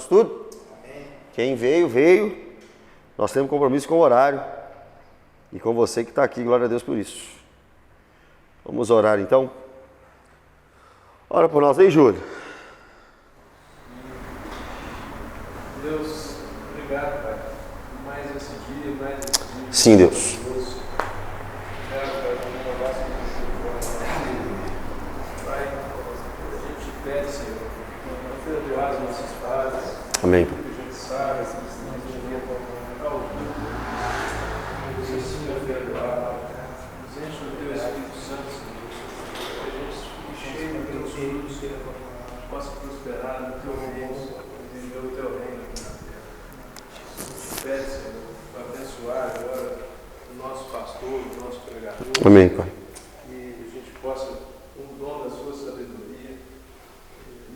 isso tudo? Amém. Quem veio, veio. Nós temos compromisso com o horário. E com você que está aqui, glória a Deus por isso. Vamos orar então? Ora por nós aí, Júlio. Deus, obrigado, Pai, por mais esse dia, mais esse dia. Sim, Deus. Obrigado, Pai, por renovar essa Pai, a gente te pede, Senhor, para perdoar os nossos pais. Amém. Que a gente sabe, que nós devemos ao culto. Nos ensina a perdoar. Nos enche do Teu Espírito Santo, Senhor. Que a gente fique cheio do Teu frutos, possa prosperar no Teu reino, viver o Teu reino. Pede, Senhor, para abençoar agora o nosso pastor, o nosso pregador. Amém, Pai. Que a gente possa, com o dom da sua sabedoria,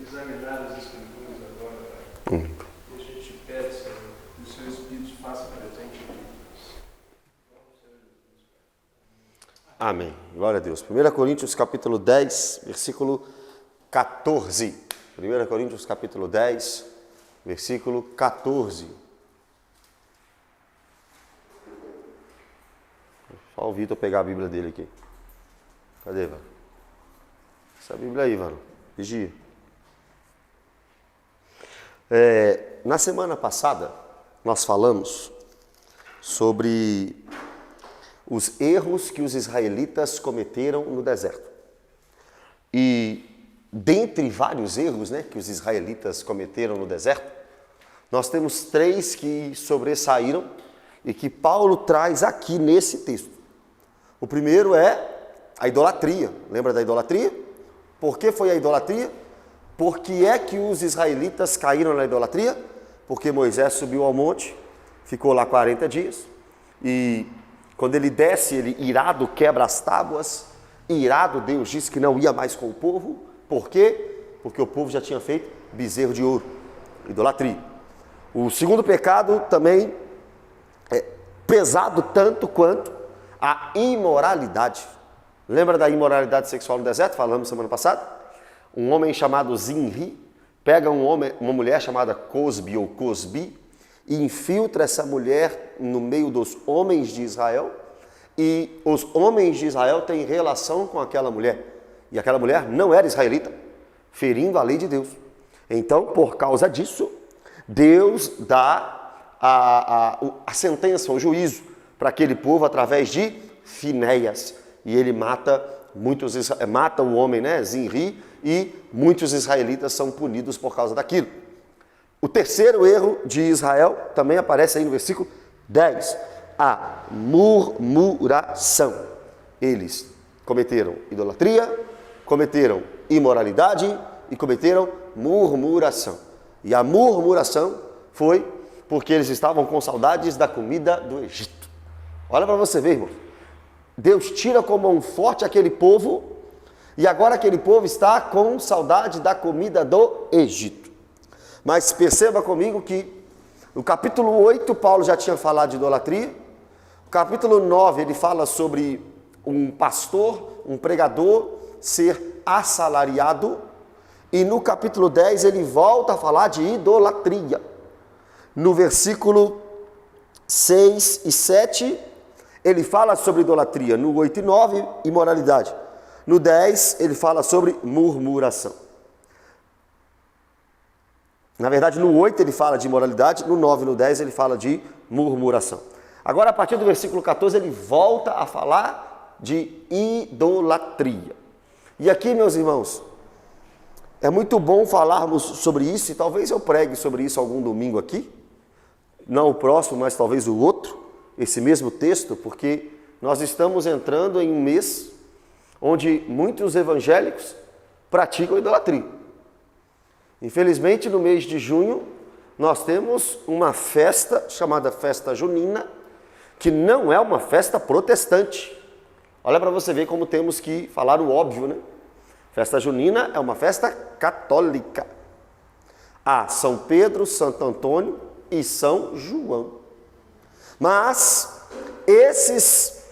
examinar as Escrituras agora, Pai. Amém. E a gente pede, Senhor, que o seu Espírito faça presente em nós. Amém. Glória a Deus. 1 Coríntios capítulo 10, versículo 14. 1 Coríntios capítulo 10, versículo 14. Só o Vitor pegar a Bíblia dele aqui. Cadê, Vano? Essa Bíblia aí, Vano. Vigia. Na semana passada, nós falamos sobre os erros que os israelitas cometeram no deserto. E dentre vários erros, que os israelitas cometeram no deserto, nós temos 3 que sobressaíram e que Paulo traz aqui nesse texto. O primeiro é a idolatria. Lembra da idolatria? Por que foi a idolatria? Por que é que os israelitas caíram na idolatria? Porque Moisés subiu ao monte, ficou lá 40 dias, e quando ele desce, ele irado quebra as tábuas, irado Deus disse que não ia mais com o povo. Por quê? Porque o povo já tinha feito bezerro de ouro, idolatria. O segundo pecado também é pesado tanto quanto a imoralidade. Lembra da imoralidade sexual no deserto? Falamos semana passada. Um homem chamado Zinri pega uma mulher chamada Cosbi ou Cosbi e infiltra essa mulher no meio dos homens de Israel, e os homens de Israel têm relação com aquela mulher, e aquela mulher não era israelita, ferindo a lei de Deus. Então, por causa disso, Deus dá a sentença, o juízo para aquele povo através de Finéias, e ele mata o homem, Zinri, e muitos israelitas são punidos por causa daquilo. O terceiro erro de Israel também aparece aí no versículo 10, a murmuração. Eles cometeram idolatria, cometeram imoralidade e cometeram murmuração. E a murmuração foi porque eles estavam com saudades da comida do Egito. Olha para você ver, irmão. Deus tira com mão forte aquele povo, e agora aquele povo está com saudade da comida do Egito. Mas perceba comigo que no capítulo 8 Paulo já tinha falado de idolatria. No capítulo 9 ele fala sobre um pastor, um pregador ser assalariado. E no capítulo 10 ele volta a falar de idolatria. No versículo 6 e 7 ele fala sobre idolatria. No 8 e 9, imoralidade. No 10 ele fala sobre murmuração. Na verdade, no 8 ele fala de imoralidade, no 9 e no 10 ele fala de murmuração. Agora, a partir do versículo 14, ele volta a falar de idolatria. E aqui, meus irmãos, é muito bom falarmos sobre isso, e talvez eu pregue sobre isso algum domingo aqui, não o próximo, mas talvez o outro, esse mesmo texto, porque nós estamos entrando em um mês onde muitos evangélicos praticam idolatria. Infelizmente, no mês de junho, nós temos uma festa chamada Festa Junina, que não é uma festa protestante. Olha para você ver como temos que falar o óbvio, Festa Junina é uma festa católica. Há São Pedro, Santo Antônio e São João. Mas esses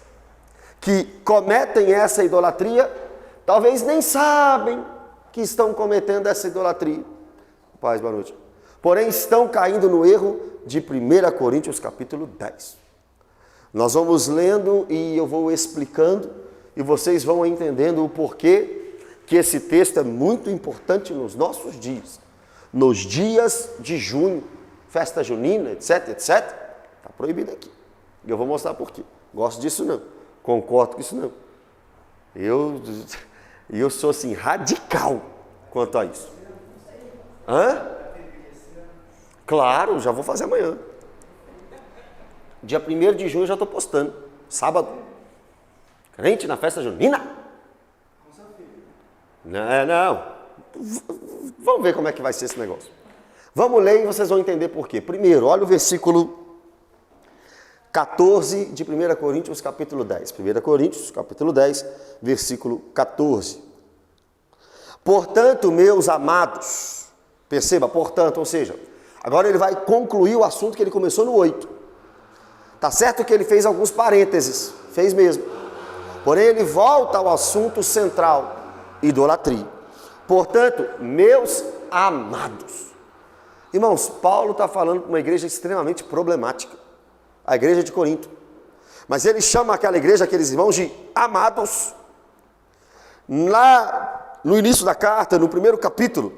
que cometem essa idolatria, talvez nem sabem que estão cometendo essa idolatria. Paz, boa noite. porém estão caindo no erro de 1 Coríntios capítulo 10. Nós vamos lendo e eu vou explicando e vocês vão entendendo o porquê que esse texto é muito importante nos nossos dias. Nos dias de junho, festa junina, etc, etc, está proibido aqui. E eu vou mostrar por quê. Gosto disso não, concordo com isso não. Eu sou assim, radical quanto a isso. Hã? Claro, já vou fazer amanhã. Dia 1º de junho eu já estou postando. Sábado. Crente na festa junina? Não. Vamos ver como é que vai ser esse negócio. Vamos ler e vocês vão entender por quê. Primeiro, olha o versículo 14 de 1 Coríntios capítulo 10. 1 Coríntios capítulo 10, versículo 14. Portanto, meus amados, perceba, portanto, ou seja, agora ele vai concluir o assunto que ele começou no 8. Tá certo que ele fez alguns parênteses, fez mesmo. Porém, ele volta ao assunto central, idolatria. Portanto, meus amados. Irmãos, Paulo está falando para uma igreja extremamente problemática, a igreja de Corinto. Mas ele chama aquela igreja, aqueles irmãos, de amados. Lá no início da carta, no primeiro capítulo,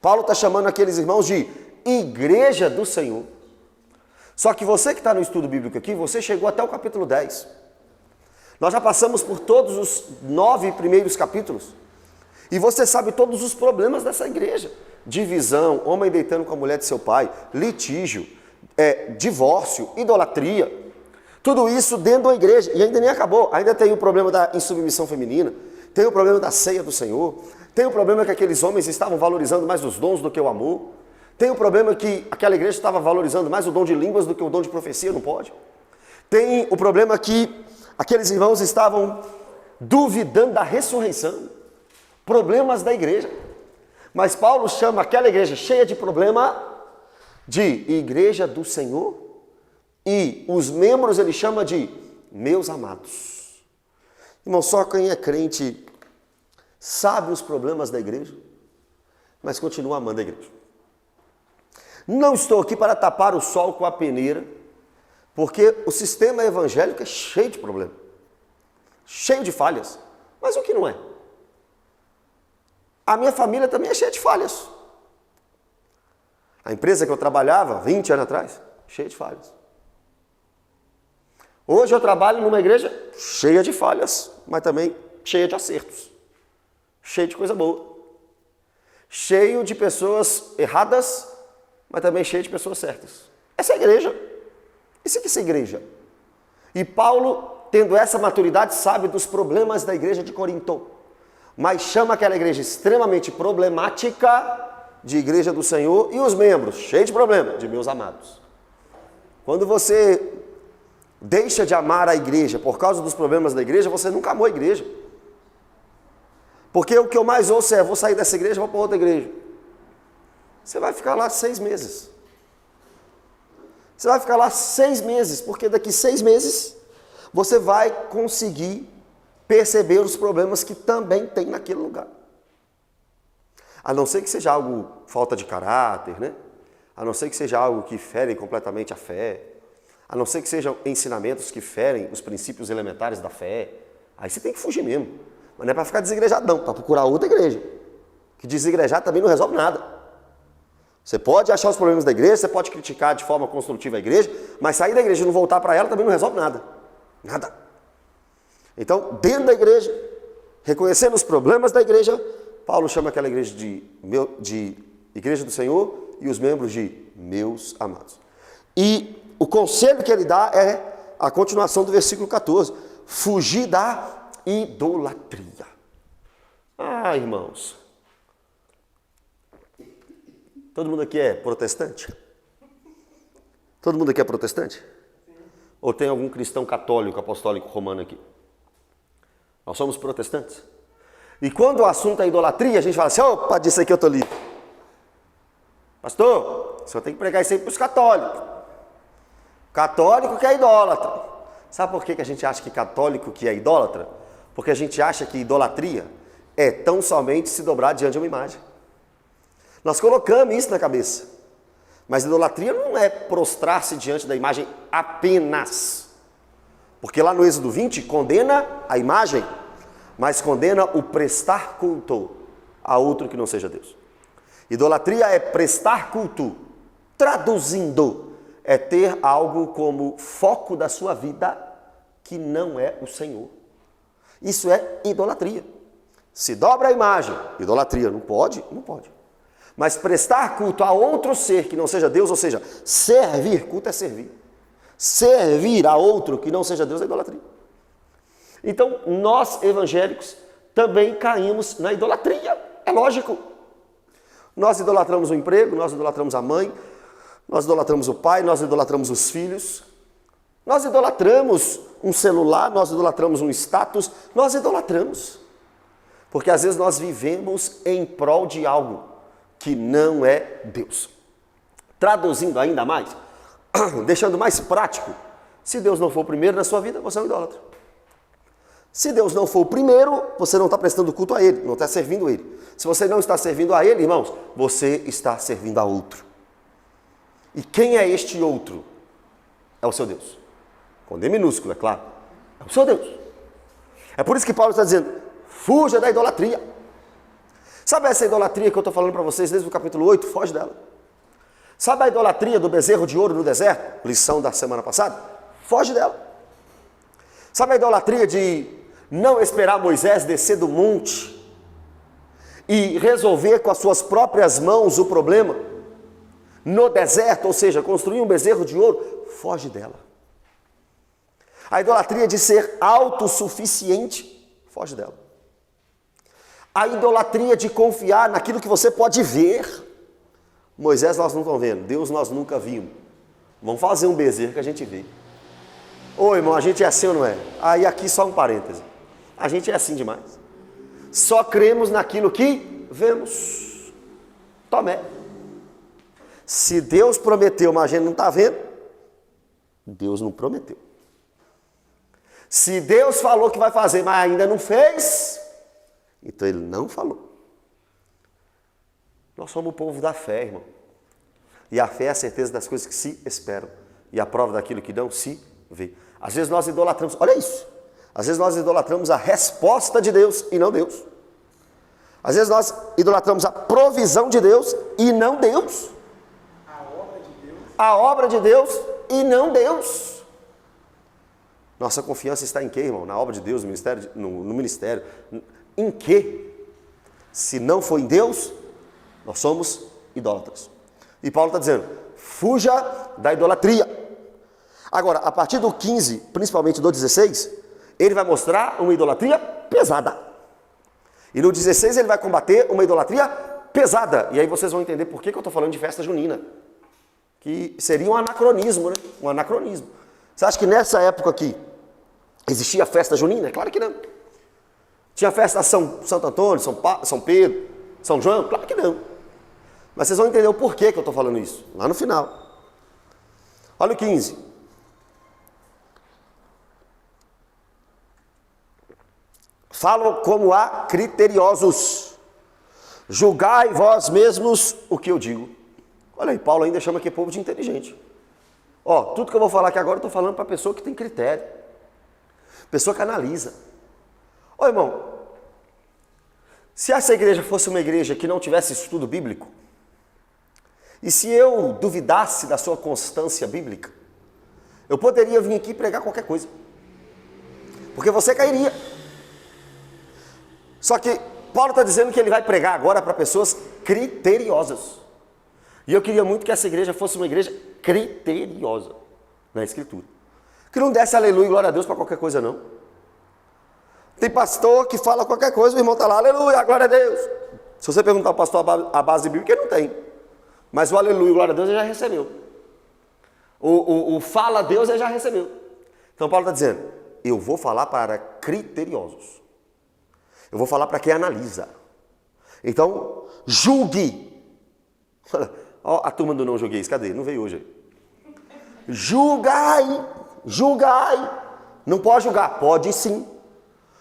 Paulo está chamando aqueles irmãos de igreja do Senhor. Só que você que está no estudo bíblico aqui, você chegou até o capítulo 10. Nós já passamos por todos os 9 primeiros capítulos. E você sabe todos os problemas dessa igreja. Divisão, homem deitando com a mulher de seu pai, litígio, divórcio, idolatria. Tudo isso dentro da igreja. E ainda nem acabou. Ainda tem o problema da insubmissão feminina. Tem o problema da ceia do Senhor. Tem o problema que aqueles homens estavam valorizando mais os dons do que o amor. Tem o problema que aquela igreja estava valorizando mais o dom de línguas do que o dom de profecia, não pode. Tem o problema que aqueles irmãos estavam duvidando da ressurreição. Problemas da igreja. Mas Paulo chama aquela igreja cheia de problema de igreja do Senhor. E os membros ele chama de meus amados. Irmão, só quem é crente sabe os problemas da igreja, mas continua amando a igreja. Não estou aqui para tapar o sol com a peneira, porque o sistema evangélico é cheio de problemas, cheio de falhas. Mas o que não é? A minha família também é cheia de falhas. A empresa que eu trabalhava 20 anos atrás, cheia de falhas. Hoje eu trabalho numa igreja cheia de falhas, mas também cheia de acertos. Cheia de coisa boa. Cheio de pessoas erradas, mas também cheio de pessoas certas. Essa é a igreja. Isso aqui é essa igreja. E Paulo, tendo essa maturidade, sabe dos problemas da igreja de Corinto. Mas chama aquela igreja extremamente problemática de igreja do Senhor e os membros, cheios de problema, de meus amados. Quando você deixa de amar a igreja por causa dos problemas da igreja, você nunca amou a igreja. Porque o que eu mais ouço é, vou sair dessa igreja, vou para outra igreja. Você vai ficar lá 6 meses. Você vai ficar lá 6 meses, porque daqui 6 meses você vai conseguir perceber os problemas que também tem naquele lugar. A não ser que seja algo falta de caráter, né? A não ser que seja algo que fere completamente a fé. A não ser que sejam ensinamentos que ferem os princípios elementares da fé. Aí você tem que fugir mesmo. Mas não é para ficar desigrejadão, para procurar outra igreja. Que desigrejar também não resolve nada. Você pode achar os problemas da igreja, você pode criticar de forma construtiva a igreja, mas sair da igreja e não voltar para ela também não resolve nada. Nada. Então, dentro da igreja, reconhecendo os problemas da igreja, Paulo chama aquela igreja de igreja do Senhor e os membros de meus amados. E o conselho que ele dá é a continuação do versículo 14. Fugir da idolatria. Ah, irmãos. Todo mundo aqui é protestante? Todo mundo aqui é protestante? Ou tem algum cristão católico, apostólico, romano aqui? Nós somos protestantes. E quando o assunto é idolatria, a gente fala assim, opa, disso aqui eu estou livre. Pastor, o senhor tem que pregar isso aí para os católicos. Católico que é idólatra. Sabe por que a gente acha que católico que é idólatra? Porque a gente acha que idolatria é tão somente se dobrar diante de uma imagem. Nós colocamos isso na cabeça. Mas idolatria não é prostrar-se diante da imagem apenas. Porque lá no Êxodo 20 condena a imagem, mas condena o prestar culto a outro que não seja Deus. Idolatria é prestar culto. Traduzindo, é ter algo como foco da sua vida que não é o Senhor. Isso é idolatria. Se dobra a imagem, idolatria, não pode? Não pode. Mas prestar culto a outro ser que não seja Deus, ou seja, servir, culto é servir. Servir a outro que não seja Deus é idolatria. Então, nós evangélicos também caímos na idolatria. É lógico. Nós idolatramos o emprego, nós idolatramos a mãe, nós idolatramos o pai, nós idolatramos os filhos. Nós idolatramos um celular, nós idolatramos um status, nós idolatramos. Porque às vezes nós vivemos em prol de algo que não é Deus. Traduzindo ainda mais, deixando mais prático, se Deus não for o primeiro na sua vida, você é um idólatra. Se Deus não for o primeiro, você não está prestando culto a Ele, não está servindo a Ele. Se você não está servindo a Ele, irmãos, você está servindo a outro. E quem é este outro? É o seu Deus. Com D minúsculo, é claro. É o seu Deus. É por isso que Paulo está dizendo, fuja da idolatria. Sabe essa idolatria que eu estou falando para vocês desde o capítulo 8? Foge dela. Sabe a idolatria do bezerro de ouro no deserto? Lição da semana passada? Foge dela. Sabe a idolatria de não esperar Moisés descer do monte e resolver com as suas próprias mãos o problema no deserto, ou seja, construir um bezerro de ouro? Foge dela. A idolatria de ser autossuficiente? Foge dela. A idolatria de confiar naquilo que você pode ver. Moisés nós não estamos vendo, Deus nós nunca vimos. Vamos fazer um bezerro que a gente vê. Ô irmão, a gente é assim ou não é? Aí aqui só um parêntese. A gente é assim demais. Só cremos naquilo que vemos. Tomé. Se Deus prometeu, mas a gente não está vendo, Deus não prometeu. Se Deus falou que vai fazer, mas ainda não fez, então Ele não falou. Nós somos o povo da fé, irmão. E a fé é a certeza das coisas que se esperam. E a prova daquilo que não se vê. Às vezes nós idolatramos, olha isso. Às vezes nós idolatramos a resposta de Deus e não Deus. Às vezes nós idolatramos a provisão de Deus e não Deus. A obra de Deus e não Deus. Nossa confiança está em quê, irmão? Na obra de Deus, no ministério. Em quê? Se não for em Deus, nós somos idólatras. E Paulo está dizendo, fuja da idolatria. Agora, a partir do 15, principalmente do 16, ele vai mostrar uma idolatria pesada. E no 16 ele vai combater uma idolatria pesada. E aí vocês vão entender por que eu estou falando de festa junina. Que seria um anacronismo, né? Um anacronismo. Você acha que nessa época aqui existia festa junina? Claro que não. Tinha festa Santo Antônio, São Pedro, São João? Claro que não. Mas vocês vão entender o porquê que eu estou falando isso, lá no final. Olha o 15. Falam como a criteriosos. Julgai vós mesmos o que eu digo. Olha aí, Paulo ainda chama aqui povo de inteligente. Ó, tudo que eu vou falar aqui agora eu estou falando para a pessoa que tem critério. Pessoa que analisa. Ô irmão, se essa igreja fosse uma igreja que não tivesse estudo bíblico, e se eu duvidasse da sua constância bíblica, eu poderia vir aqui pregar qualquer coisa. Porque você cairia. Só que Paulo está dizendo que ele vai pregar agora para pessoas criteriosas. E eu queria muito que essa igreja fosse uma igreja criteriosa na Escritura. Que não desse aleluia e glória a Deus para qualquer coisa, não. Tem pastor que fala qualquer coisa, o irmão está lá, aleluia, glória a Deus. Se você perguntar ao pastor a base bíblica, ele não tem. Mas o aleluia e glória a Deus ele já recebeu. O fala a Deus ele já recebeu. Então Paulo está dizendo, eu vou falar para criteriosos. Eu vou falar para quem analisa. Então, julgue. Ó, a turma do não julgueis, cadê? Não veio hoje. Julgai. Não pode julgar? Pode sim.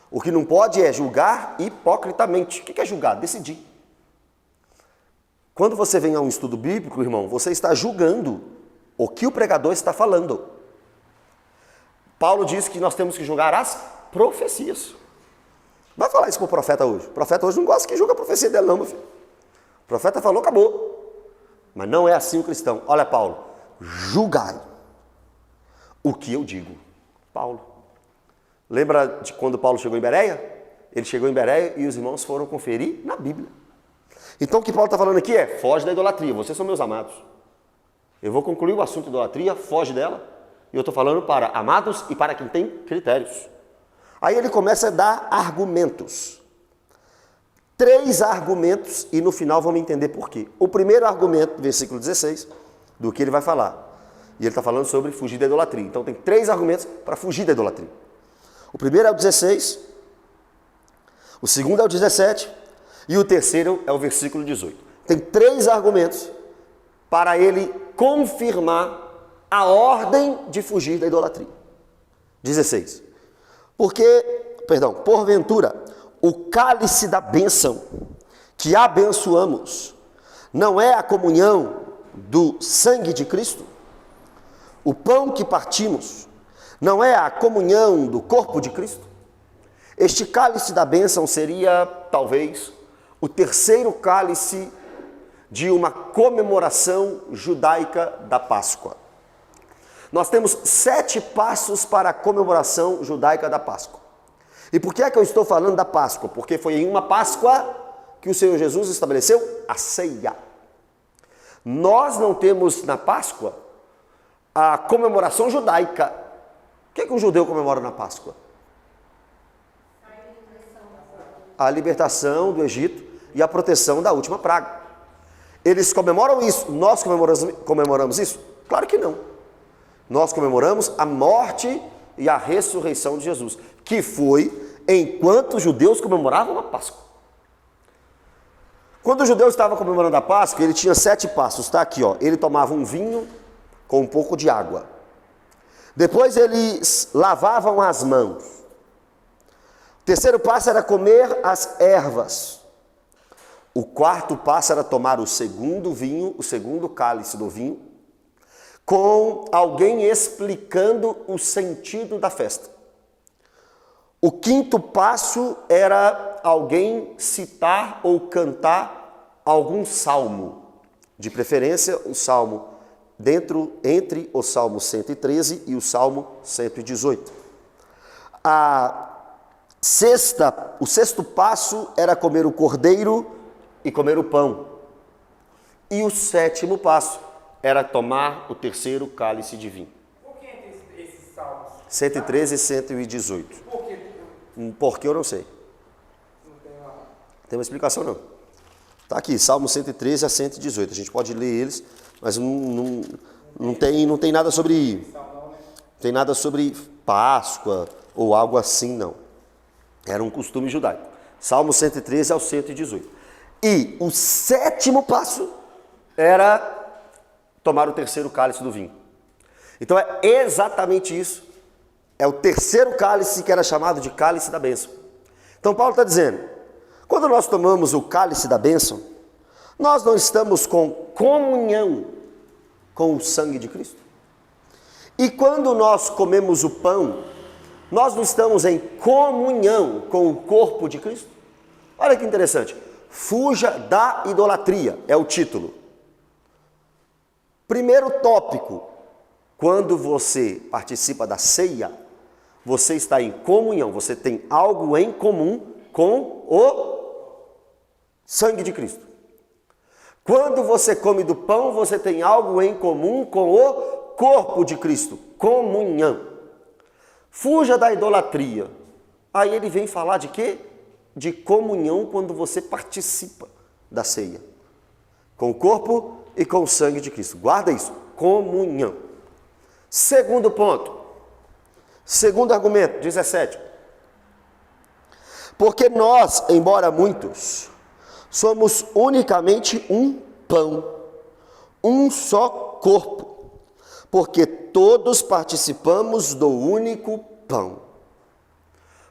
O que não pode é julgar hipocritamente. O que é julgar? Decidir. Quando você vem a um estudo bíblico, irmão, você está julgando o que o pregador está falando. Paulo diz que nós temos que julgar as profecias. Vai falar isso para o profeta hoje. O profeta hoje não gosta que julga a profecia dele, não, meu filho. O profeta falou, acabou. Mas não é assim o cristão. Olha, Paulo, julgai o que eu digo. Paulo. Lembra de quando Paulo chegou em Bereia? Ele chegou em Bereia e os irmãos foram conferir na Bíblia. Então o que Paulo está falando aqui é, foge da idolatria. Vocês são meus amados. Eu vou concluir o assunto da idolatria, foge dela. E eu estou falando para amados e para quem tem critérios. Aí ele começa a dar argumentos. 3 argumentos e no final vamos entender por quê. O primeiro argumento, versículo 16, do que ele vai falar. E ele está falando sobre fugir da idolatria. Então tem 3 argumentos para fugir da idolatria. O primeiro é o 16, o segundo é o 17 e o terceiro é o versículo 18. Tem 3 argumentos para ele confirmar a ordem de fugir da idolatria. 16. Porventura, o cálice da bênção que abençoamos não é a comunhão do sangue de Cristo? O pão que partimos não é a comunhão do corpo de Cristo? Este cálice da bênção seria, talvez, o terceiro cálice de uma comemoração judaica da Páscoa. Nós temos 7 passos para a comemoração judaica da Páscoa. E por que é que eu estou falando da Páscoa? Porque foi em uma Páscoa que o Senhor Jesus estabeleceu a ceia. Nós não temos na Páscoa a comemoração judaica. O que é que um judeu comemora na Páscoa? A libertação do Egito e a proteção da última praga. Eles comemoram isso. Nós comemoramos isso? Claro que não. Nós comemoramos a morte e a ressurreição de Jesus, que foi enquanto os judeus comemoravam a Páscoa. Quando o judeu estava comemorando a Páscoa, ele tinha 7 passos, está aqui, ó. Ele tomava um vinho com um pouco de água. Depois eles lavavam as mãos. O terceiro passo era comer as ervas. O quarto passo era tomar o segundo vinho, o segundo cálice do vinho, com alguém explicando o sentido da festa. O quinto passo era alguém citar ou cantar algum salmo, de preferência o salmo entre o Salmo 113 e o Salmo 118. O sexto passo era comer o cordeiro e comer o pão. E o 7º passo era tomar o terceiro cálice de vinho. Por que esses salmos? 113 e 118. Por quê? Porque eu não sei. Não tem lá. Tem uma explicação não. Está aqui, Salmo 113 a 118. A gente pode ler eles, mas não tem nada sobre... Não tem nada sobre Páscoa ou algo assim, não. Era um costume judaico. Salmo 113 ao 118. E o 7º passo era tomar o terceiro cálice do vinho. Então é exatamente isso. É o terceiro cálice que era chamado de cálice da bênção. Então Paulo está dizendo, quando nós tomamos o cálice da bênção, nós não estamos com comunhão com o sangue de Cristo. E quando nós comemos o pão, nós não estamos em comunhão com o corpo de Cristo. Olha que interessante. Fuja da idolatria, é o título. Primeiro tópico, quando você participa da ceia, você está em comunhão, você tem algo em comum com o sangue de Cristo. Quando você come do pão, você tem algo em comum com o corpo de Cristo, comunhão. Fuja da idolatria. Aí ele vem falar de quê? De comunhão quando você participa da ceia. Com o corpo e com o sangue de Cristo. Guarda isso, comunhão. Segundo ponto, segundo argumento, 17. Porque nós, embora muitos, somos unicamente um pão, um só corpo, porque todos participamos do único pão.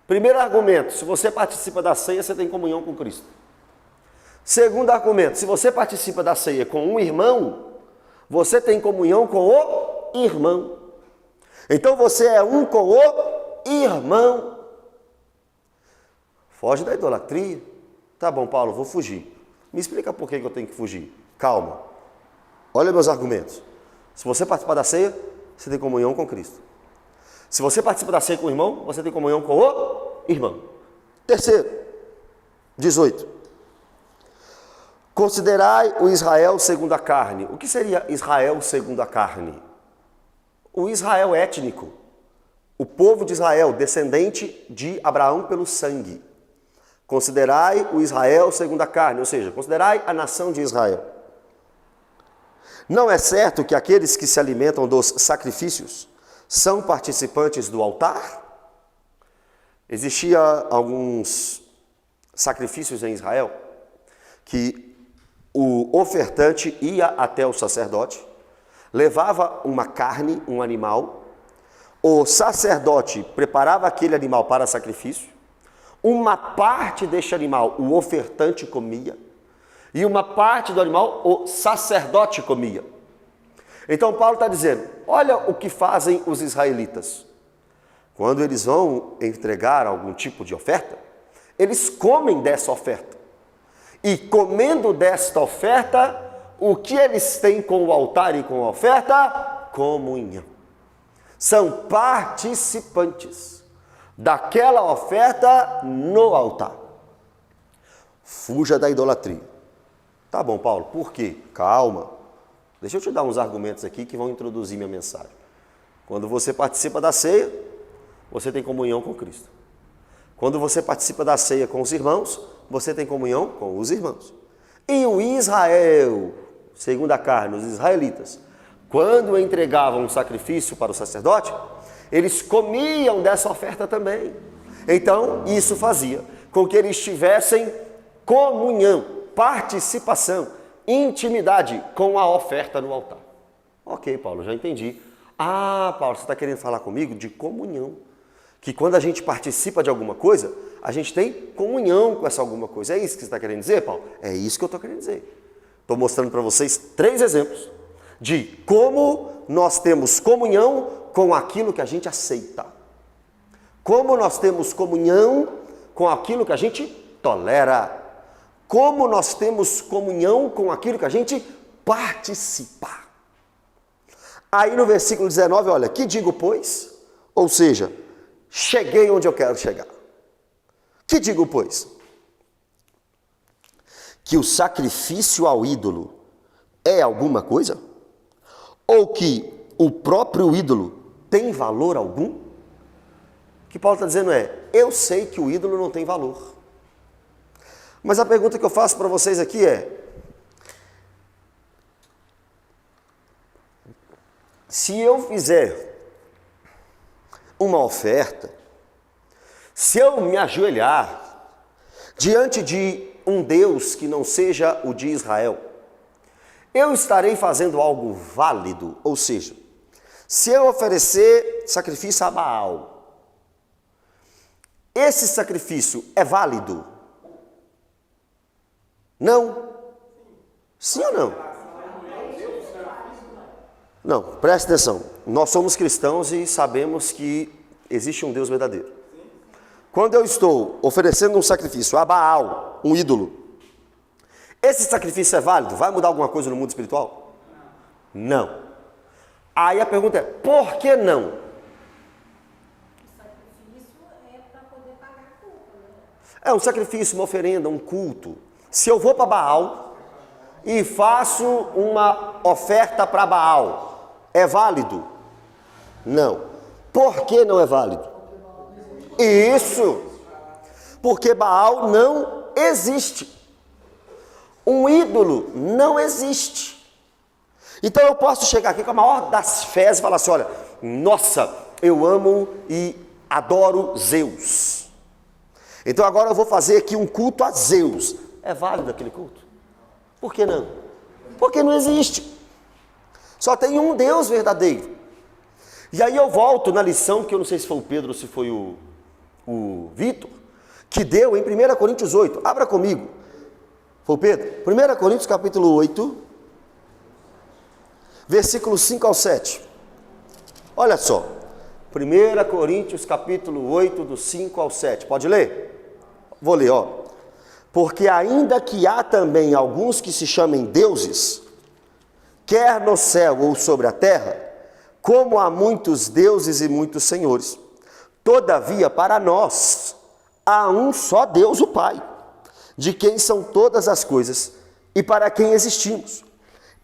Primeiro argumento, se você participa da ceia, você tem comunhão com Cristo. Segundo argumento, se você participa da ceia com um irmão, você tem comunhão com o irmão. Então você é um com o irmão. Foge da idolatria. Tá bom, Paulo, vou fugir. Me explica por que eu tenho que fugir. Calma. Olha meus argumentos. Se você participar da ceia, você tem comunhão com Cristo. Se você participa da ceia com o irmão, você tem comunhão com o irmão. Terceiro, 18. Considerai o Israel segundo a carne. O que seria Israel segundo a carne? O Israel étnico. O povo de Israel, descendente de Abraão pelo sangue. Considerai o Israel segundo a carne, ou seja, considerai a nação de Israel. Não é certo que aqueles que se alimentam dos sacrifícios são participantes do altar? Existia alguns sacrifícios em Israel que o ofertante ia até o sacerdote, levava uma carne, um animal, o sacerdote preparava aquele animal para sacrifício, uma parte deste animal o ofertante comia, e uma parte do animal o sacerdote comia. Então Paulo está dizendo, olha o que fazem os israelitas. Quando eles vão entregar algum tipo de oferta, eles comem dessa oferta. E comendo desta oferta, o que eles têm com o altar e com a oferta? Comunhão. São participantes daquela oferta no altar. Fuja da idolatria. Tá bom, Paulo, por quê? Calma. Deixa eu te dar uns argumentos aqui que vão introduzir minha mensagem. Quando você participa da ceia, você tem comunhão com Cristo. Quando você participa da ceia com os irmãos, você tem comunhão com os irmãos. E o Israel, segundo a carne, os israelitas, quando entregavam um sacrifício para o sacerdote, eles comiam dessa oferta também. Então, isso fazia com que eles tivessem comunhão, participação, intimidade com a oferta no altar. Ok, Paulo, já entendi. Ah, Paulo, você está querendo falar comigo de comunhão. Que quando a gente participa de alguma coisa, a gente tem comunhão com essa alguma coisa. É isso que você está querendo dizer, Paulo? É isso que eu estou querendo dizer. Estou mostrando para vocês 3 exemplos de como nós temos comunhão com aquilo que a gente aceita. Como nós temos comunhão com aquilo que a gente tolera. Como nós temos comunhão com aquilo que a gente participa. Aí no versículo 19, olha, que digo, pois? Ou seja, cheguei onde eu quero chegar. Que digo, pois? Que o sacrifício ao ídolo é alguma coisa? Ou que o próprio ídolo tem valor algum? O que Paulo está dizendo é, eu sei que o ídolo não tem valor. Mas a pergunta que eu faço para vocês aqui é, se eu fizer uma oferta, se eu me ajoelhar diante de um Deus que não seja o de Israel, eu estarei fazendo algo válido, ou seja, se eu oferecer sacrifício a Baal, esse sacrifício é válido? Não? Sim ou não? Não, preste atenção. Nós somos cristãos e sabemos que existe um Deus verdadeiro. Quando eu estou oferecendo um sacrifício a Baal, um ídolo, esse sacrifício é válido? Vai mudar alguma coisa no mundo espiritual? Não. Aí a pergunta é, por que não? O sacrifício é para poder pagar a culpa, né? É um sacrifício, uma oferenda, um culto. Se eu vou para Baal e faço uma oferta para Baal, é válido? Não. Por que não é válido? Isso, porque Baal não existe. Um ídolo não existe. Então eu posso chegar aqui com a maior das fés e falar assim, olha, nossa, eu amo e adoro Zeus. Então agora eu vou fazer aqui um culto a Zeus. É válido aquele culto? Por que não? Porque não existe. Só tem um Deus verdadeiro. E aí eu volto na lição, que eu não sei se foi o Pedro ou se foi o Vitor, que deu em 1 Coríntios 8. Abra comigo. Foi o Pedro? 1 Coríntios capítulo 8, versículos 5 ao 7. Olha só. 1 Coríntios capítulo 8, do 5 ao 7. Pode ler? Vou ler, ó. Porque ainda que há também alguns que se chamem deuses, quer no céu ou sobre a terra, como há muitos deuses e muitos senhores, todavia para nós há um só Deus, o Pai, de quem são todas as coisas e para quem existimos,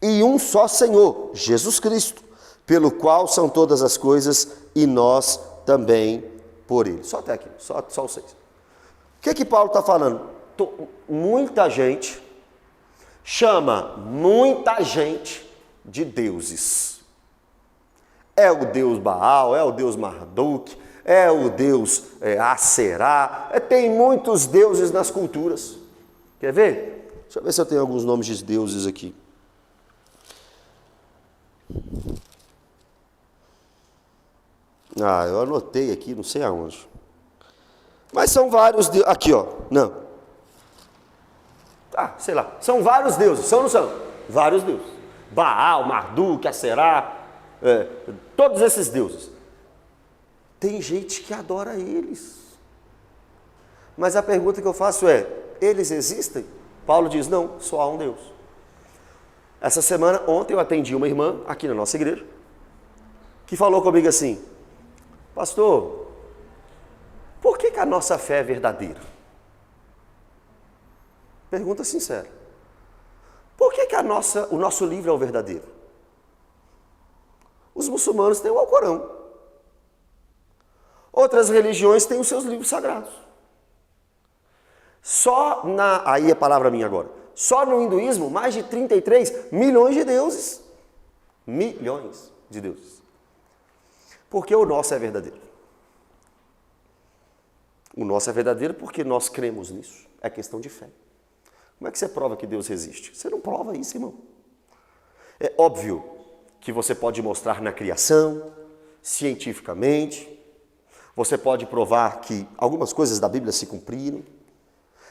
e um só Senhor, Jesus Cristo, pelo qual são todas as coisas e nós também por Ele. Só até aqui, só os 6. O que Paulo está falando? Muita gente chama muita gente de deuses. É o Deus Baal, é o Deus Marduk, é o Deus Aserá. Tem muitos deuses nas culturas. Quer ver? Deixa eu ver se eu tenho alguns nomes de deuses aqui. Eu anotei aqui, não sei aonde. Mas são vários deuses. Aqui, ó. Não. Sei lá. São vários deuses. São ou não são? Vários deuses. Baal, Marduk, Aserá. Todos esses deuses. Tem gente que adora eles. Mas a pergunta que eu faço é: eles existem? Paulo diz: não, só há um Deus. Essa semana, ontem eu atendi uma irmã aqui na nossa igreja, que falou comigo assim: pastor, por que a nossa fé é verdadeira? Pergunta sincera. Por que o nosso livro é o verdadeiro? Os muçulmanos têm o Alcorão. Outras religiões têm os seus livros sagrados. Aí é palavra minha agora. Só no hinduísmo, mais de 33 milhões de deuses. Milhões de deuses. Porque o nosso é verdadeiro. O nosso é verdadeiro porque nós cremos nisso. É questão de fé. Como é que você prova que Deus existe? Você não prova isso, irmão. É óbvio que você pode mostrar na criação, cientificamente. Você pode provar que algumas coisas da Bíblia se cumpriram,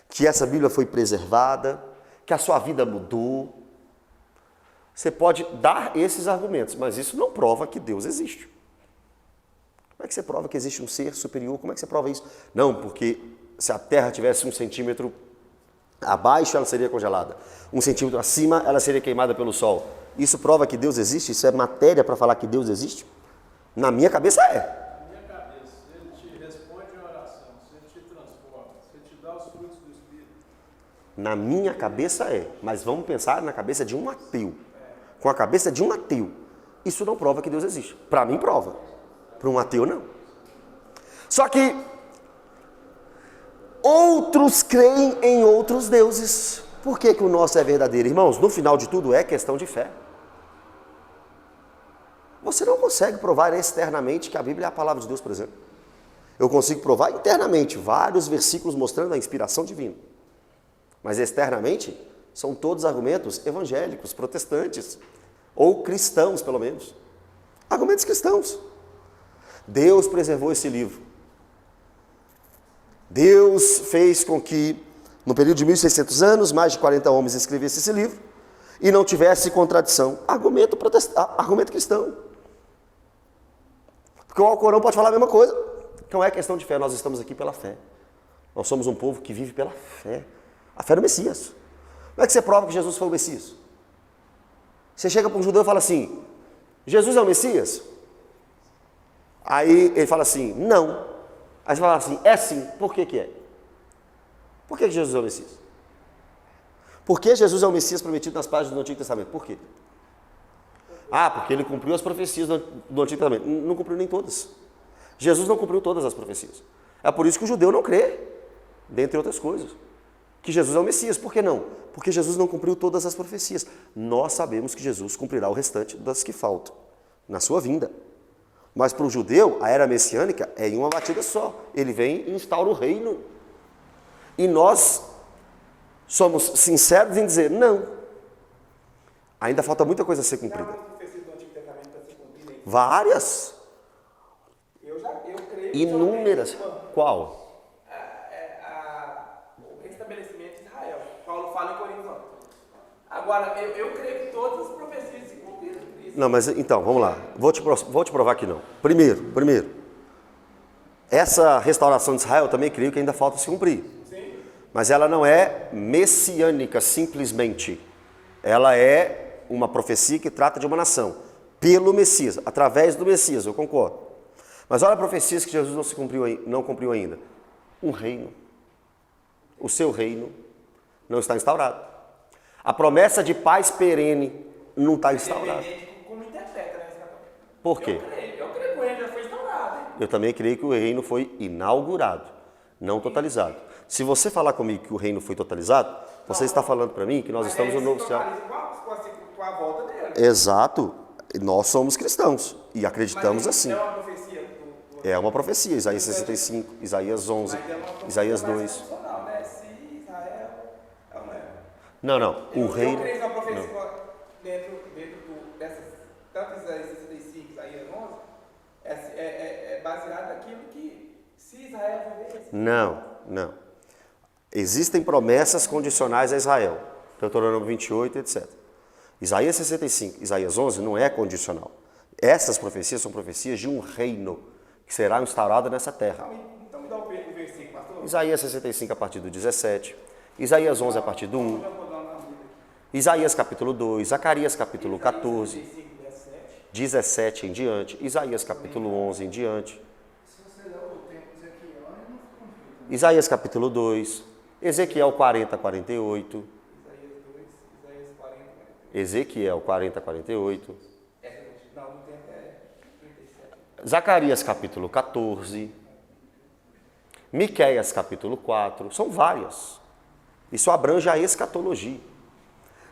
que essa Bíblia foi preservada, que a sua vida mudou. Você pode dar esses argumentos, mas isso não prova que Deus existe. Como é que você prova que existe um ser superior? Como é que você prova isso? Não, porque se a Terra tivesse 1 centímetro abaixo, ela seria congelada. 1 centímetro acima, ela seria queimada pelo sol. Isso prova que Deus existe? Isso é matéria para falar que Deus existe? Na minha cabeça é. Na minha cabeça, Ele te responde em oração, se Ele te transforma, se Ele te dá os frutos do Espírito. Na minha cabeça é. Mas vamos pensar na cabeça de um ateu. Com a cabeça de um ateu. Isso não prova que Deus existe. Para mim prova. Para um ateu não. Só que outros creem em outros deuses. Por que o nosso é verdadeiro? Irmãos, no final de tudo é questão de fé. Você não consegue provar externamente que a Bíblia é a palavra de Deus, por exemplo. Eu consigo provar internamente vários versículos mostrando a inspiração divina. Mas externamente são todos argumentos evangélicos, protestantes, ou cristãos pelo menos. Argumentos cristãos. Deus preservou esse livro. Deus fez com que, no período de 1.600 anos, mais de 40 homens escrevessem esse livro e não tivesse contradição. Argumento cristão. Porque o Alcorão pode falar a mesma coisa. Então é questão de fé, nós estamos aqui pela fé. Nós somos um povo que vive pela fé. A fé do Messias. Como é que você prova que Jesus foi o Messias? Você chega para um judeu e fala assim: Jesus é o Messias? Aí ele fala assim: não. Aí você fala assim: é sim. Por que é? Por que Jesus é o Messias? Por que Jesus é o Messias prometido nas páginas do Antigo Testamento? Por quê? Porque ele cumpriu as profecias do Antigo Testamento. Não cumpriu nem todas. Jesus não cumpriu todas as profecias. É por isso que o judeu não crê, dentre outras coisas, que Jesus é o Messias. Por que não? Porque Jesus não cumpriu todas as profecias. Nós sabemos que Jesus cumprirá o restante das que faltam, na sua vinda. Mas para o judeu, a era messiânica é em uma batida só. Ele vem e instaura o reino. E nós somos sinceros em dizer: não. Ainda falta muita coisa a ser cumprida. Várias. Eu creio. Inúmeras. Qual? O restabelecimento de Israel. Paulo fala em Coríntios Agora, eu creio que todas as profecias se cumpriram. Não, mas então, vamos lá. Vou te provar que não. Primeiro, essa restauração de Israel eu também creio que ainda falta se cumprir. Sim. Mas ela não é messiânica simplesmente. Ela é uma profecia que trata de uma nação. Pelo Messias, através do Messias, eu concordo. Mas olha profecias que Jesus não cumpriu ainda. Um reino. O seu reino não está instaurado. A promessa de paz perene não está instaurada. Como interpreta, né? Por quê? Eu creio que o reino já foi instaurado. Hein? Eu também creio que o reino foi inaugurado, não totalizado. Se você falar comigo que o reino foi totalizado, você está falando para mim que nós estamos no novo céu. Com a volta dele. Exato. Nós somos cristãos e acreditamos assim. É uma profecia. É uma profecia. Isaías 65, Isaías 11, Isaías 2. Funcional, né? Se Israel é ou não é? Não. O reino... Eu creio que a profecia dentro dessas, tanto Isaías 65, Isaías 11, é baseada naquilo que se Israel vivesse. Não. Existem promessas condicionais a Israel. Deuteronômio 28, etc. Isaías 65, Isaías 11 não é condicional. Essas profecias são profecias de um reino que será instaurado nessa terra. Então me dá o versículo, pastor. Isaías 65 a partir do 17, Isaías 11 a partir do 1, Isaías capítulo 2, Zacarias capítulo 14, 17 em diante, Isaías capítulo 11 em diante, Isaías capítulo 2, Ezequiel 40 a 48, Ezequiel 40 a 48, Zacarias capítulo 14, Miqueias capítulo 4, são várias. Isso abrange a escatologia.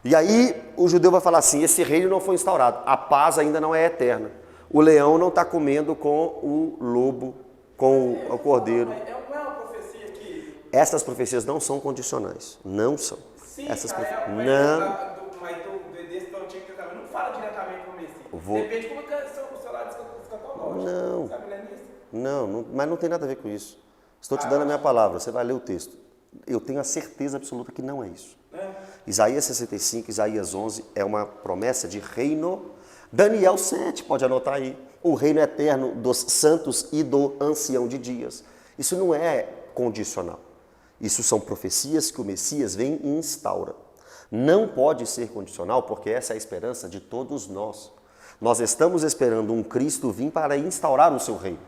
E aí o judeu vai falar assim, esse reino não foi instaurado, a paz ainda não é eterna. O leão não está comendo com o lobo, com o cordeiro. Não é uma profecia que... Essas profecias não são condicionais, não são. Sim, Essas Israel, profecias, não. mas desse do Antigo Testamento não fala diretamente com o Messias. Depende de como é o seu lado escatológico. Não. Sabe ler nisso? Não, mas não tem nada a ver com isso. Estou te dando a minha palavra, você vai ler o texto. Eu tenho a certeza absoluta que não é isso. Isaías 65, Isaías 11 é uma promessa de reino. Daniel 7, pode anotar aí. O reino eterno dos santos e do ancião de dias. Isso não é condicional. Isso são profecias que o Messias vem e instaura. Não pode ser condicional porque essa é a esperança de todos nós. Nós estamos esperando um Cristo vir para instaurar o seu reino.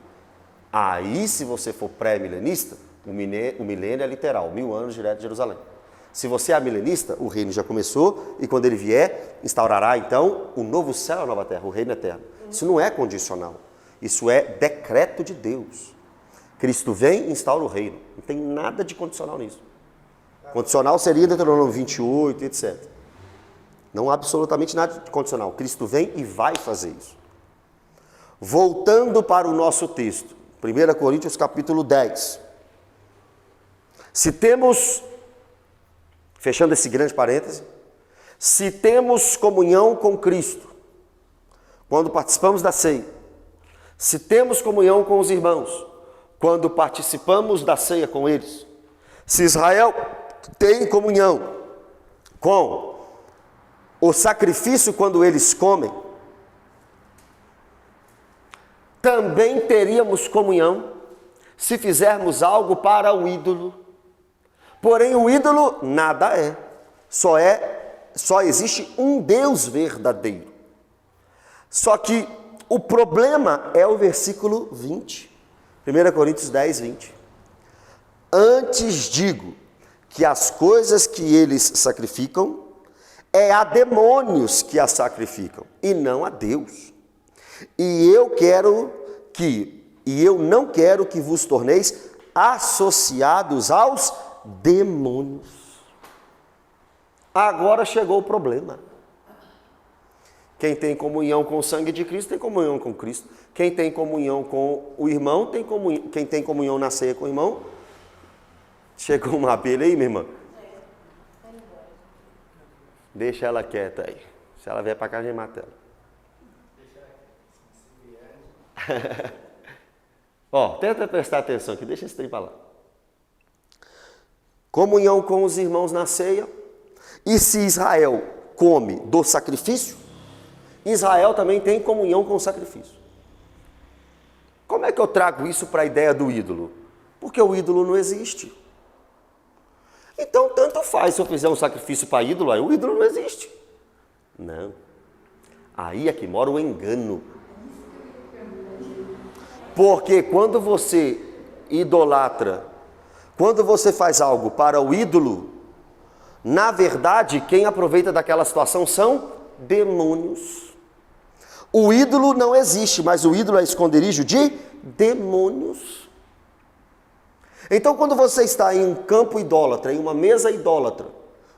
Aí, se você for pré-milenista, o milênio é literal, 1000 anos direto de Jerusalém. Se você é milenista, o reino já começou e quando ele vier, instaurará então o novo céu e a nova terra, o reino eterno. Isso não é condicional, isso é decreto de Deus. Cristo vem e instaura o reino, não tem nada de condicional nisso. Condicional seria Deuteronômio 28, etc. Não há absolutamente nada de condicional. Cristo vem e vai fazer isso. Voltando para o nosso texto, 1 Coríntios capítulo 10. Se temos, fechando esse grande parêntese, se temos comunhão com Cristo, quando participamos da ceia, se temos comunhão com os irmãos, quando participamos da ceia com eles, se Israel tem comunhão com o sacrifício quando eles comem, também teríamos comunhão se fizermos algo para o ídolo. Porém, o ídolo nada é. Só existe um Deus verdadeiro. Só que o problema é o versículo 20. 1 Coríntios 10, 20. Antes digo que as coisas que eles sacrificam é a demônios que as sacrificam e não a Deus. E eu não quero que vos torneis associados aos demônios. Agora chegou o problema. Quem tem comunhão com o sangue de Cristo tem comunhão com Cristo. Quem tem comunhão com o irmão tem comunhão. Quem tem comunhão na ceia com o irmão. Chegou uma abelha aí, minha irmã? Deixa ela quieta aí. Se ela vier para cá, a gente mata ela. Ó, tenta prestar atenção aqui, deixa esse trem para lá. Comunhão com os irmãos na ceia. E se Israel come do sacrifício, Israel também tem comunhão com o sacrifício. Como é que eu trago isso para a ideia do ídolo? Porque o ídolo não existe. Então, tanto faz se eu fizer um sacrifício para ídolo, aí o ídolo não existe. Não. Aí é que mora o engano. Porque quando você idolatra, quando você faz algo para o ídolo, na verdade, quem aproveita daquela situação são demônios. O ídolo não existe, mas o ídolo é esconderijo de demônios. Então, quando você está em um campo idólatra, em uma mesa idólatra,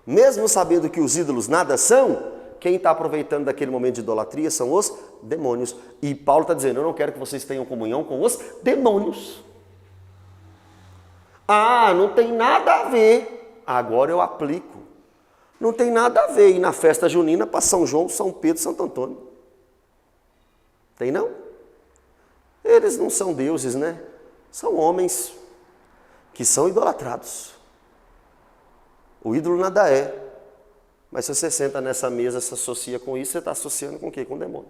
mesmo sabendo que os ídolos nada são, quem está aproveitando daquele momento de idolatria são os demônios. E Paulo está dizendo, eu não quero que vocês tenham comunhão com os demônios. Ah, não tem nada a ver. Agora eu aplico. Não tem nada a ver ir na festa junina para São João, São Pedro, Santo Antônio. Tem não? Eles não são deuses, né? São homens que são idolatrados. O ídolo nada é. Mas se você senta nessa mesa, se associa com isso, você está associando com o quê? Com o demônio.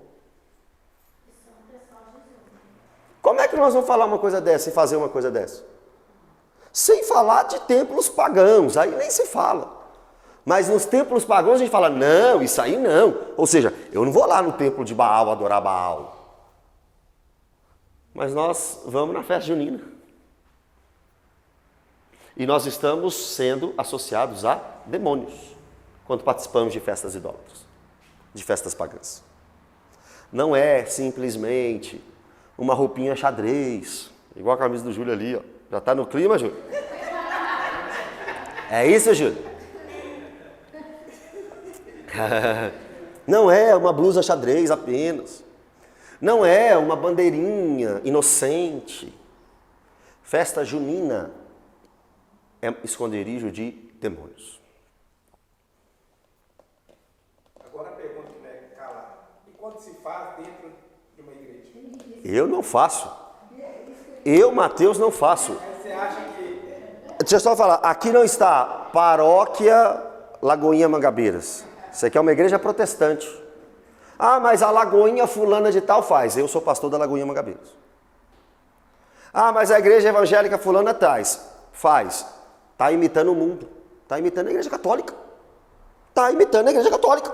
Como é que nós vamos falar uma coisa dessa e fazer uma coisa dessa? Sem falar de templos pagãos, aí nem se fala. Mas nos templos pagãos a gente fala, não, isso aí não. Ou seja, eu não vou lá no templo de Baal adorar Baal. Mas nós vamos na festa junina. E nós estamos sendo associados a demônios quando participamos de festas idólatras, de festas pagãs. Não é simplesmente uma roupinha xadrez, igual a camisa do Júlio ali, ó. Já está no clima, Júlio? É isso, Júlio? Não é uma blusa xadrez apenas. Não é uma bandeirinha inocente. Festa junina é esconderijo de demônios. Agora a pergunta que não é calada. E quando se faz dentro de uma igreja? Eu não faço. Eu, Mateus, não faço. Você acha que... Deixa eu só falar. Aqui não está Paróquia Lagoinha Mangabeiras. Isso aqui é uma igreja protestante. Ah, mas a Lagoinha fulana de tal faz. Eu sou pastor da Lagoinha Mangabeiras. Ah, mas a igreja evangélica fulana faz. Está imitando o mundo. Está imitando a igreja católica. Está imitando a igreja católica.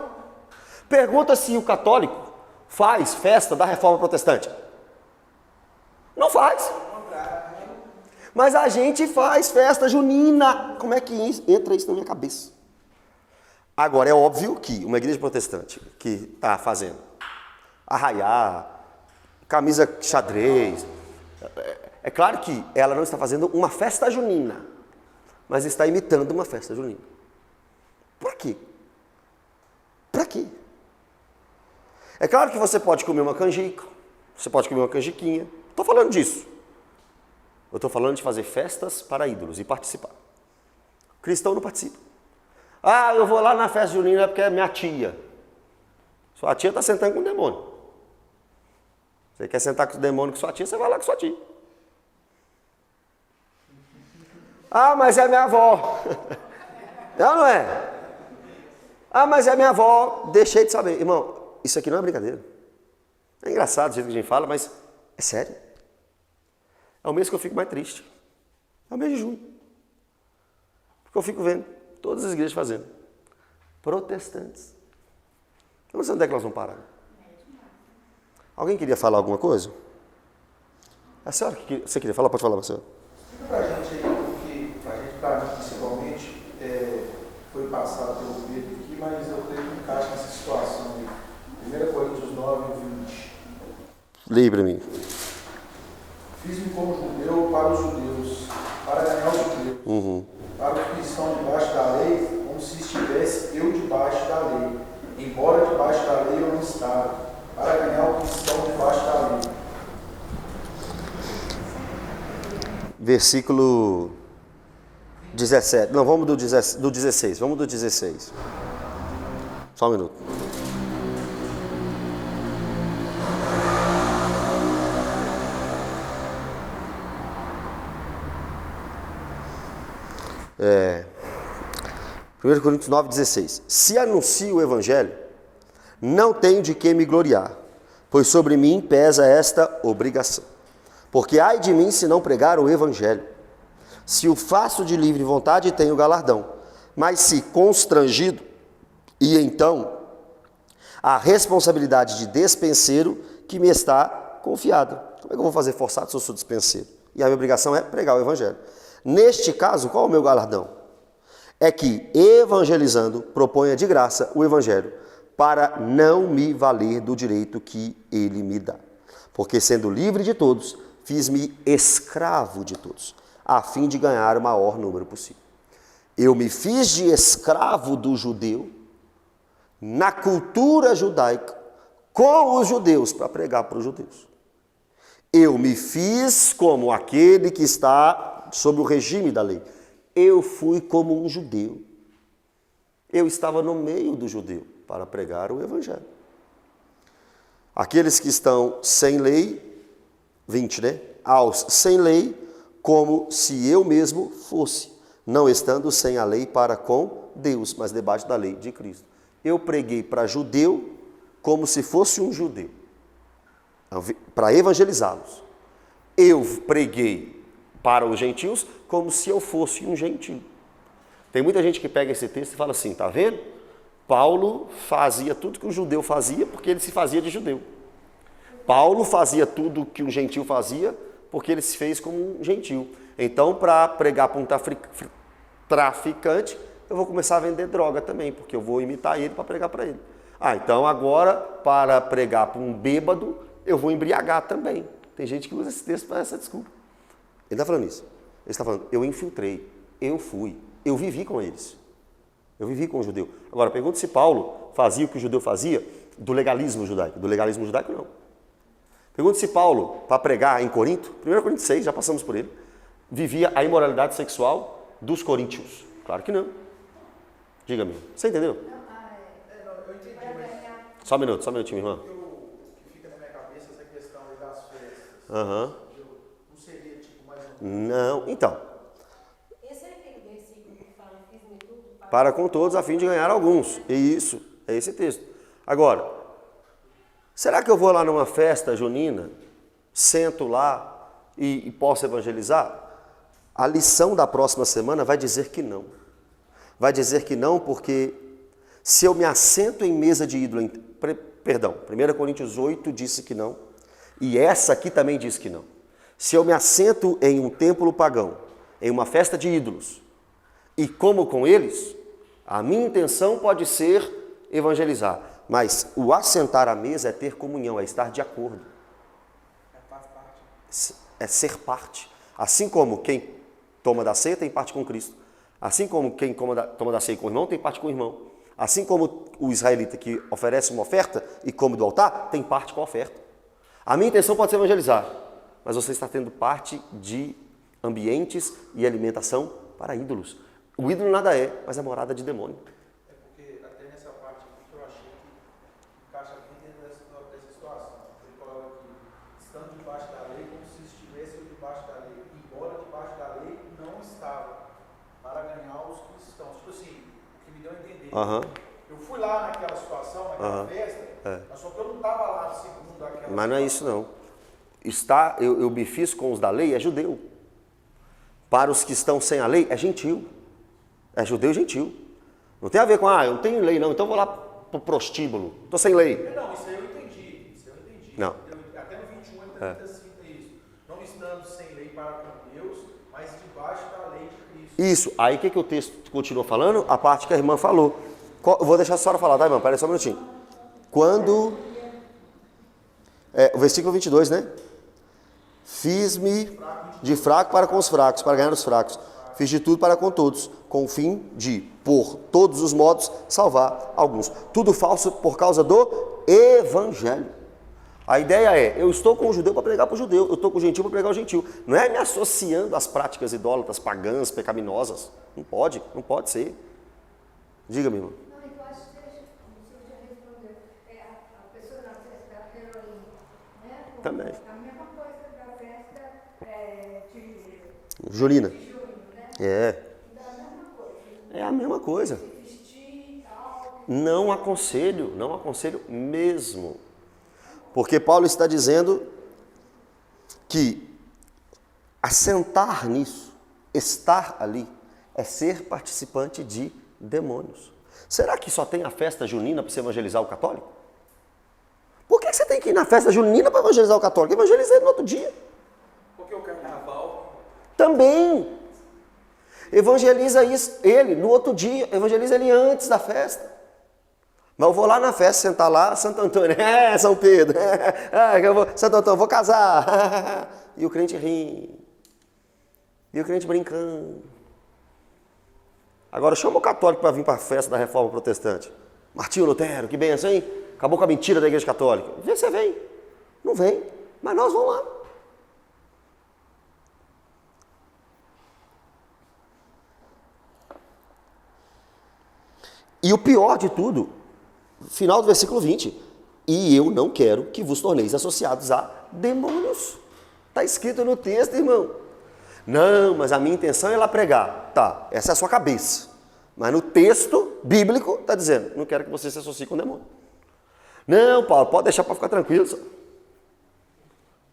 Pergunta se o católico faz festa da reforma protestante. Não faz. Mas a gente faz festa junina. Como é que entra isso na minha cabeça? Agora, é óbvio que uma igreja protestante que está fazendo arraiar, camisa xadrez, é claro que ela não está fazendo uma festa junina, mas está imitando uma festa junina. Por quê? Para quê? É claro que você pode comer uma canjica, você pode comer uma canjiquinha. Estou falando disso. Eu estou falando de fazer festas para ídolos e participar. O cristão não participa. Ah, eu vou lá na festa junina porque é minha tia. Sua tia está sentando com o demônio. Você quer sentar com o demônio com sua tia, você vai lá com sua tia. Ah, mas é minha avó. Não, não é? Ah, mas é minha avó. Deixei de saber. Irmão, isso aqui não é brincadeira. É engraçado o jeito que a gente fala, mas é sério. É o mês que eu fico mais triste. É o mês de junho. Porque eu fico vendo todas as igrejas fazendo. Protestantes. Eu não sei onde é que nós vamos parar. Alguém queria falar alguma coisa? A senhora que você queria falar? Pode falar, senhora. Explica pra gente aí, porque a gente, pra mim, principalmente, foi passado pelo Pedro aqui, mas eu tenho um encaixe nessa situação aí. 1 Coríntios 9, 20. Leia para mim. Fiz-me como judeu para os judeus, para ganhar os judeus. Para os que estão debaixo da lei, como se estivesse eu debaixo da lei. Embora debaixo da lei eu não estava, para ganhar os que estão debaixo da lei. Versículo 17. Não, vamos do 16. Vamos do 16. Só um minuto. 1 Coríntios 9,16. Se anuncio o evangelho, não tenho de que me gloriar, pois sobre mim pesa esta obrigação. Porque ai de mim se não pregar o evangelho. Se o faço de livre vontade, tenho galardão. Mas se constrangido, e então a responsabilidade de despenseiro que me está confiada. Como é que eu vou fazer forçado se eu sou despenseiro? E a minha obrigação é pregar o evangelho. Neste caso, qual é o meu galardão? É que, evangelizando, proponha de graça o evangelho, para não me valer do direito que ele me dá. Porque, sendo livre de todos, fiz-me escravo de todos, a fim de ganhar o maior número possível. Eu me fiz de escravo do judeu, na cultura judaica, com os judeus, para pregar para os judeus. Eu me fiz como aquele que está sob o regime da lei. Eu fui como um judeu. Eu estava no meio do judeu para pregar o evangelho. Aqueles que estão sem lei, 20, né? Aos sem lei, como se eu mesmo fosse, não estando sem a lei para com Deus, mas debaixo da lei de Cristo. Eu preguei para judeu como se fosse um judeu, para evangelizá-los. Eu preguei para os gentios como se eu fosse um gentio. Tem muita gente que pega esse texto e fala assim, tá vendo? Paulo fazia tudo que o judeu fazia porque ele se fazia de judeu. Paulo fazia tudo que um gentio fazia porque ele se fez como um gentio. Então, para pregar para um traficante, eu vou começar a vender droga também, porque eu vou imitar ele para pregar para ele. Então agora, para pregar para um bêbado, eu vou embriagar também. Tem gente que usa esse texto para essa desculpa. Ele está falando isso. Ele está falando, eu infiltrei, eu fui, eu vivi com eles. Eu vivi com o judeu. Agora, pergunta se Paulo fazia o que o judeu fazia do legalismo judaico. Do legalismo judaico, não. Pergunta se Paulo, para pregar em Corinto, 1 Coríntios 6, já passamos por ele, vivia a imoralidade sexual dos coríntios. Claro que não. Diga-me. Você entendeu? Eu entendi, mas Só um minutinho, irmã. o que fica na minha cabeça é essa questão das festas. Aham. Não seria tipo mais Não, então. Esse é aquele versículo que fala, fiz-me tudo Para com todos a fim de ganhar alguns. E isso, é esse texto. Agora, será que eu vou lá numa festa junina, sento lá e posso evangelizar? A lição da próxima semana vai dizer que não. Vai dizer que não porque se eu me assento em mesa de ídolo, 1 Coríntios 8 disse que não, e essa aqui também diz que não. Se eu me assento em um templo pagão, em uma festa de ídolos, e como com eles, a minha intenção pode ser evangelizar, mas o assentar à mesa é ter comunhão, é estar de acordo. É ser parte. Assim como quem toma da ceia tem parte com Cristo. Assim como quem toma da ceia com o irmão tem parte com o irmão. Assim como o israelita que oferece uma oferta e come do altar, tem parte com a oferta. A minha intenção pode ser evangelizar, mas você está tendo parte de ambientes e alimentação para ídolos. O ídolo nada é, mas é morada de demônio. É porque até nessa parte aqui que eu achei que encaixa bem dentro dessa situação. Ele coloca aqui, estando debaixo da lei, como se estivesse debaixo da lei, embora debaixo da lei não estava, para ganhar os cristãos. Tipo assim, o que me deu a entender. Eu fui lá naquela situação, naquela festa, mas só que eu não estava lá segundo aquela Mas não é isso não. Eu me fiz com os da lei, é judeu. Para os que estão sem a lei, é gentil. É judeu e gentil. Não tem a ver com, eu não tenho lei não, então eu vou lá pro prostíbulo. Estou sem lei. Não, isso aí eu entendi. Não. Até no 21 ele também cita isso. Não estando sem lei para com Deus, mas debaixo da lei de Cristo. Isso. Aí o que o texto continua falando? A parte que a irmã falou. Eu vou deixar a senhora falar, tá, irmã? Pera aí só um minutinho. Quando... o versículo 22, né? Fiz-me de fraco para com os fracos, para ganhar os fracos. Fiz de tudo para com todos, com o fim de, por todos os modos, salvar alguns. Tudo falso por causa do evangelho. A ideia é, eu estou com o judeu para pregar para o judeu, eu estou com o gentil para pregar o gentil. Não é me associando às práticas idólatras, pagãs, pecaminosas. Não pode ser. Diga-me, irmão. Não, eu acho que você já respondeu. A pessoa na festa da heroína, né? Também. A mesma coisa da festa de Junina. junho, né? É. Da mesma coisa. É a mesma coisa. Não aconselho mesmo. Porque Paulo está dizendo que assentar nisso, estar ali, é ser participante de demônios. Será que só tem a festa junina para você evangelizar o católico? Por que você tem que ir na festa junina para evangelizar o católico? Evangeliza ele no outro dia. Porque o carnaval... Também. Evangeliza ele no outro dia, evangeliza ele antes da festa. Mas eu vou lá na festa, sentar lá, Santo Antônio, São Pedro, Santo Antônio, vou casar. E o crente rindo. E o crente brincando. Agora chama o católico para vir para a festa da Reforma Protestante. Martinho Lutero, que benção, hein? Acabou com a mentira da Igreja Católica. Vê se você vem. Não vem, mas nós vamos lá. E o pior de tudo, final do versículo 20. E eu não quero que vos torneis associados a demônios. Está escrito no texto, irmão. Não, mas a minha intenção é lá pregar. Tá, essa é a sua cabeça. Mas no texto bíblico está dizendo, não quero que você se associe com o demônio. Não, Paulo, pode deixar para ficar tranquilo.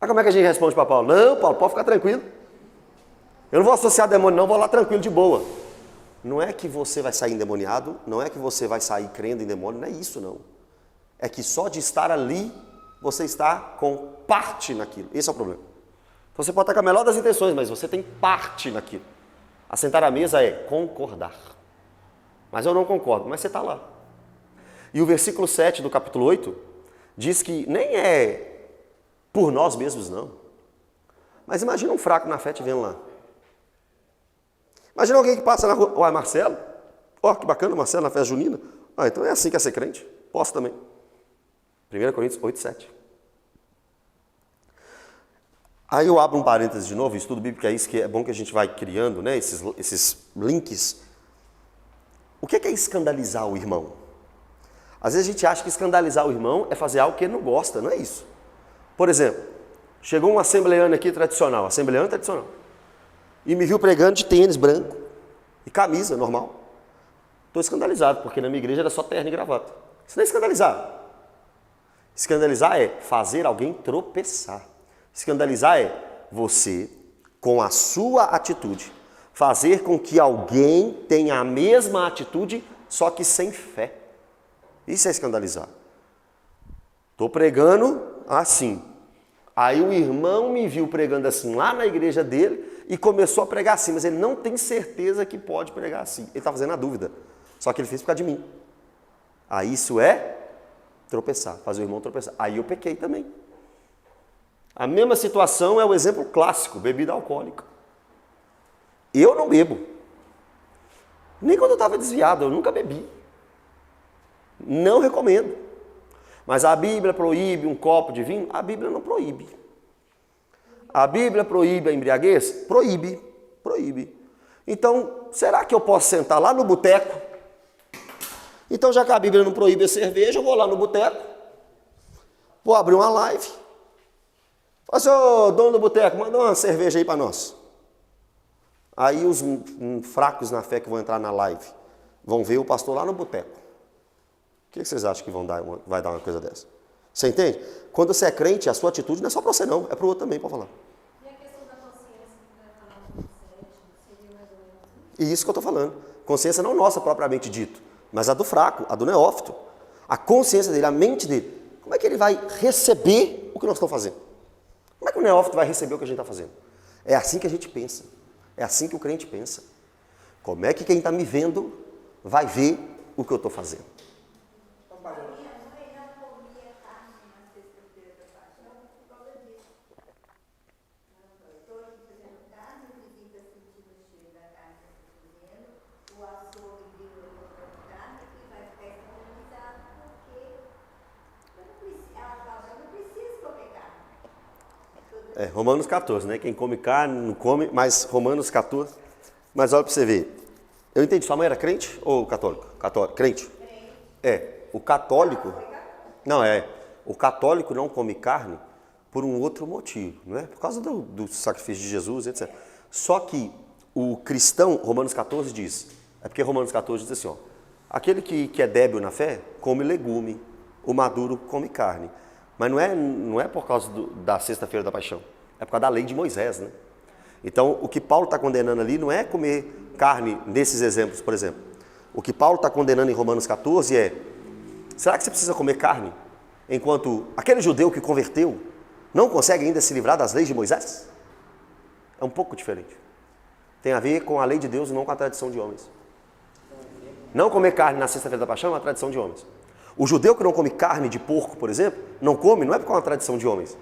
Mas como é que a gente responde para Paulo? Não, Paulo, pode ficar tranquilo. Eu não vou associar demônio não, vou lá tranquilo, de boa. Não é que você vai sair endemoniado, não é que você vai sair crendo em demônio, não é isso não. É que só de estar ali, você está com parte naquilo. Esse é o problema. Então você pode estar com a melhor das intenções, mas você tem parte naquilo. Assentar à mesa é concordar. Mas eu não concordo, mas você está lá. E o versículo 7 do capítulo 8 diz que nem é por nós mesmos, não. Mas imagina um fraco na fé te vendo lá. Imagina alguém que passa na rua. Ué, Marcelo? Ó, que bacana, Marcelo, na festa junina. Ah, então é assim que é ser crente? Posso também. 1 Coríntios 8, 7. Aí eu abro um parênteses de novo, estudo bíblico é isso que é bom que a gente vai criando, né? Esses links. O que é escandalizar o irmão? Às vezes a gente acha que escandalizar o irmão é fazer algo que ele não gosta, não é isso. Por exemplo, chegou um assembleano aqui tradicional, e me viu pregando de tênis branco e camisa normal. Estou escandalizado, porque na minha igreja era só terno e gravata. Isso não é escandalizar. Escandalizar é fazer alguém tropeçar. Escandalizar é você, com a sua atitude, fazer com que alguém tenha a mesma atitude, só que sem fé. Isso é escandalizar. Estou pregando assim. Aí o irmão me viu pregando assim lá na igreja dele e começou a pregar assim, mas ele não tem certeza que pode pregar assim. Ele está fazendo a dúvida. Só que ele fez por causa de mim. Aí isso é tropeçar, fazer o irmão tropeçar. Aí eu pequei também. A mesma situação é o exemplo clássico, bebida alcoólica. Eu não bebo. Nem quando eu estava desviado, eu nunca bebi. Não recomendo. Mas a Bíblia proíbe um copo de vinho? A Bíblia não proíbe. A Bíblia proíbe a embriaguez? Proíbe. Então, será que eu posso sentar lá no boteco? Então, já que a Bíblia não proíbe a cerveja, eu vou lá no boteco, vou abrir uma live. Fala assim, ô dono do boteco, manda uma cerveja aí para nós. Aí os fracos na fé que vão entrar na live vão ver o pastor lá no boteco. O que vocês acham que vai dar uma coisa dessa? Você entende? Quando você é crente, a sua atitude não é só para você não, é para o outro também, pode falar. E a questão da consciência que vai falar no 7, seria mais ou menos isso? E isso que eu estou falando. Consciência não nossa propriamente dito, mas a do fraco, a do neófito. A consciência dele, a mente dele. Como é que ele vai receber o que nós estamos fazendo? Como é que o neófito vai receber o que a gente está fazendo? É assim que a gente pensa. É assim que o crente pensa. Como é que quem está me vendo vai ver o que eu estou fazendo? Minha mãe não comia carne na sexta-feira da paixão por causa disso. Eu estou aqui fazendo carne, o vizinho está sentindo o cheiro da carne que eu estou fazendo, o açougue viu eu comprando carne e vai ficar escandalizado porque eu não preciso comer carne. Romanos 14, né? Quem come carne não come, mas Romanos 14. Mas olha para você ver. Eu entendi, sua mãe era crente ou católico? Católico, crente? O católico... Não, o católico não come carne por um outro motivo, não é? Por causa do sacrifício de Jesus, etc. Só que o cristão, Romanos 14 diz, é porque Romanos 14 diz assim, ó, Aquele que é débil na fé, come legume. O maduro come carne. Mas não é por causa da sexta-feira da paixão. É por causa da lei de Moisés, né? Então, o que Paulo está condenando ali não é comer carne nesses exemplos, por exemplo. O que Paulo está condenando em Romanos 14 é: será que você precisa comer carne enquanto aquele judeu que converteu não consegue ainda se livrar das leis de Moisés? É um pouco diferente. Tem a ver com a lei de Deus e não com a tradição de homens. Não comer carne na sexta-feira da paixão é uma tradição de homens. O judeu que não come carne de porco, por exemplo, não come, não é porque é uma tradição de homens.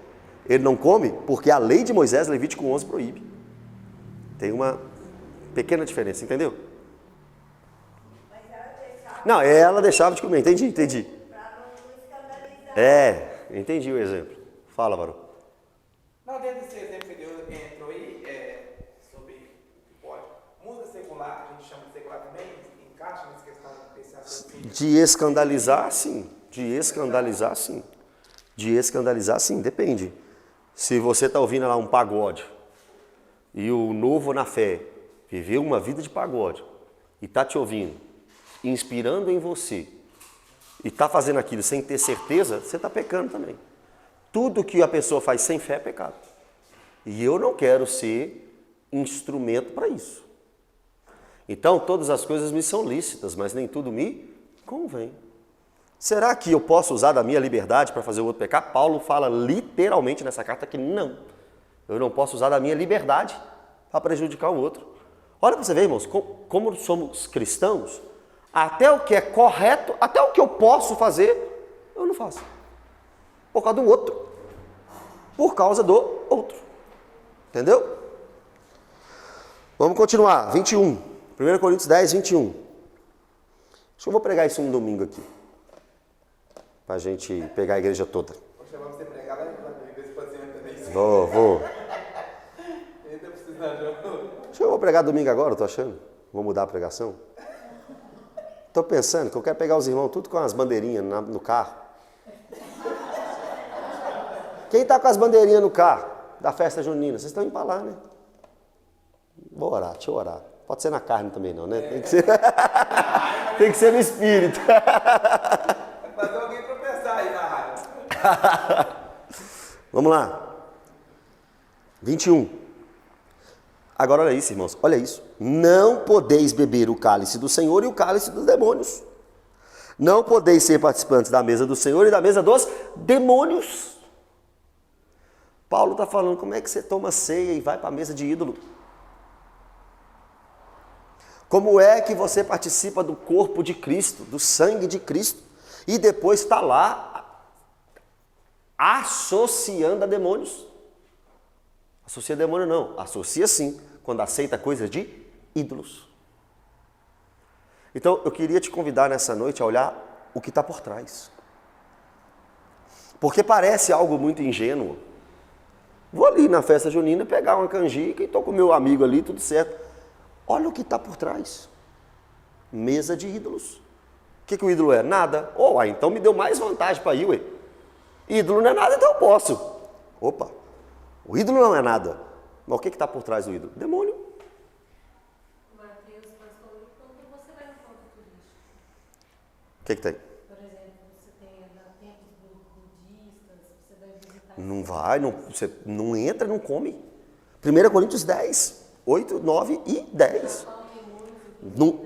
Ele não come porque a lei de Moisés, Levítico 11, proíbe. Tem uma pequena diferença, entendeu? Mas ela deixava Não, ela deixava de comer, entendi. para não escandalizar. Entendi o exemplo. Fala, Varão. Não, dentro desse exemplo que Deus entrou aí, sobre pode, música secular, a gente chama de secular também, encaixa nessa questão desse assunto. De escandalizar, sim. De escandalizar, sim, depende. Se você está ouvindo lá um pagode e o novo na fé viveu uma vida de pagode e está te ouvindo, inspirando em você e está fazendo aquilo sem ter certeza, você está pecando também. Tudo que a pessoa faz sem fé é pecado. E eu não quero ser instrumento para isso. Então, todas as coisas me são lícitas, mas nem tudo me convém. Será que eu posso usar da minha liberdade para fazer o outro pecar? Paulo fala literalmente nessa carta que não. Eu não posso usar da minha liberdade para prejudicar o outro. Olha para você ver, irmãos, como somos cristãos, até o que é correto, até o que eu posso fazer, eu não faço. Por causa do outro. Por causa do outro. Entendeu? Vamos continuar. 21. 1 Coríntios 10, 21. Acho que eu vou pregar isso um domingo aqui. Pra gente pegar a igreja toda. Vou chamar você pregar lá desse paciente também. Vou. Ele tá precisando. Acho que eu vou pregar domingo agora, eu tô achando. Vou mudar a pregação. Tô pensando que eu quero pegar os irmãos tudo com as bandeirinhas no carro. Quem tá com as bandeirinhas no carro da festa junina? Vocês estão indo pra lá, né? Vou orar, deixa eu orar. Pode ser na carne também não, né? Tem que ser, tem que ser no espírito. Vai fazer alguém tropeçar aí na rádio. Vamos lá. 21. Agora olha isso, irmãos. Olha isso. Não podeis beber o cálice do Senhor e o cálice dos demônios. Não podeis ser participantes da mesa do Senhor e da mesa dos demônios. Paulo está falando, como é que você toma ceia e vai para a mesa de ídolo? Como é que você participa do corpo de Cristo, do sangue de Cristo, e depois está lá associando a demônios? Associa demônio não, associa sim, quando aceita coisas de ídolos. Então eu queria te convidar nessa noite a olhar o que está por trás. Porque parece algo muito ingênuo. Vou ali na festa junina pegar uma canjica e estou com o meu amigo ali, tudo certo. Olha o que está por trás. Mesa de ídolos. O que o ídolo é? Nada. Então me deu mais vantagem para ir, ué. Ídolo não é nada, então eu posso. Opa, o ídolo não é nada. Mas o que está por trás do ídolo? Demônio. Mateus, pastor, quando você vai no ponto turístico, O que tem? por exemplo, você tem templos budistas, você vai visitar... Não vai, você não entra, não come. 1 Coríntios 10, 8, 9 e 10.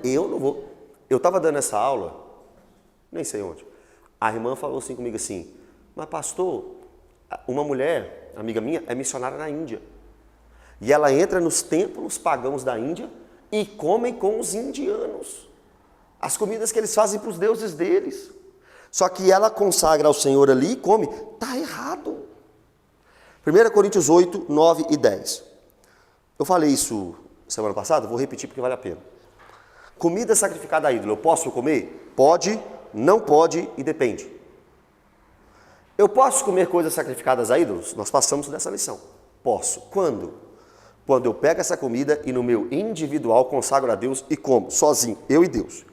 Eu não vou. Eu estava dando essa aula, nem sei onde. A irmã falou assim comigo assim, mas pastor, uma mulher, amiga minha, é missionária na Índia. E ela entra nos templos pagãos da Índia e come com os indianos. As comidas que eles fazem para os deuses deles. Só que ela consagra ao Senhor ali e come. Está errado. 1 Coríntios 8, 9 e 10. Eu falei isso semana passada, vou repetir porque vale a pena. Comida sacrificada a ídolo, eu posso comer? Pode, não pode e depende. Eu posso comer coisas sacrificadas a ídolos? Nós passamos dessa lição. Posso. Quando? Quando eu pego essa comida e no meu individual consagro a Deus e como, sozinho, eu e Deus.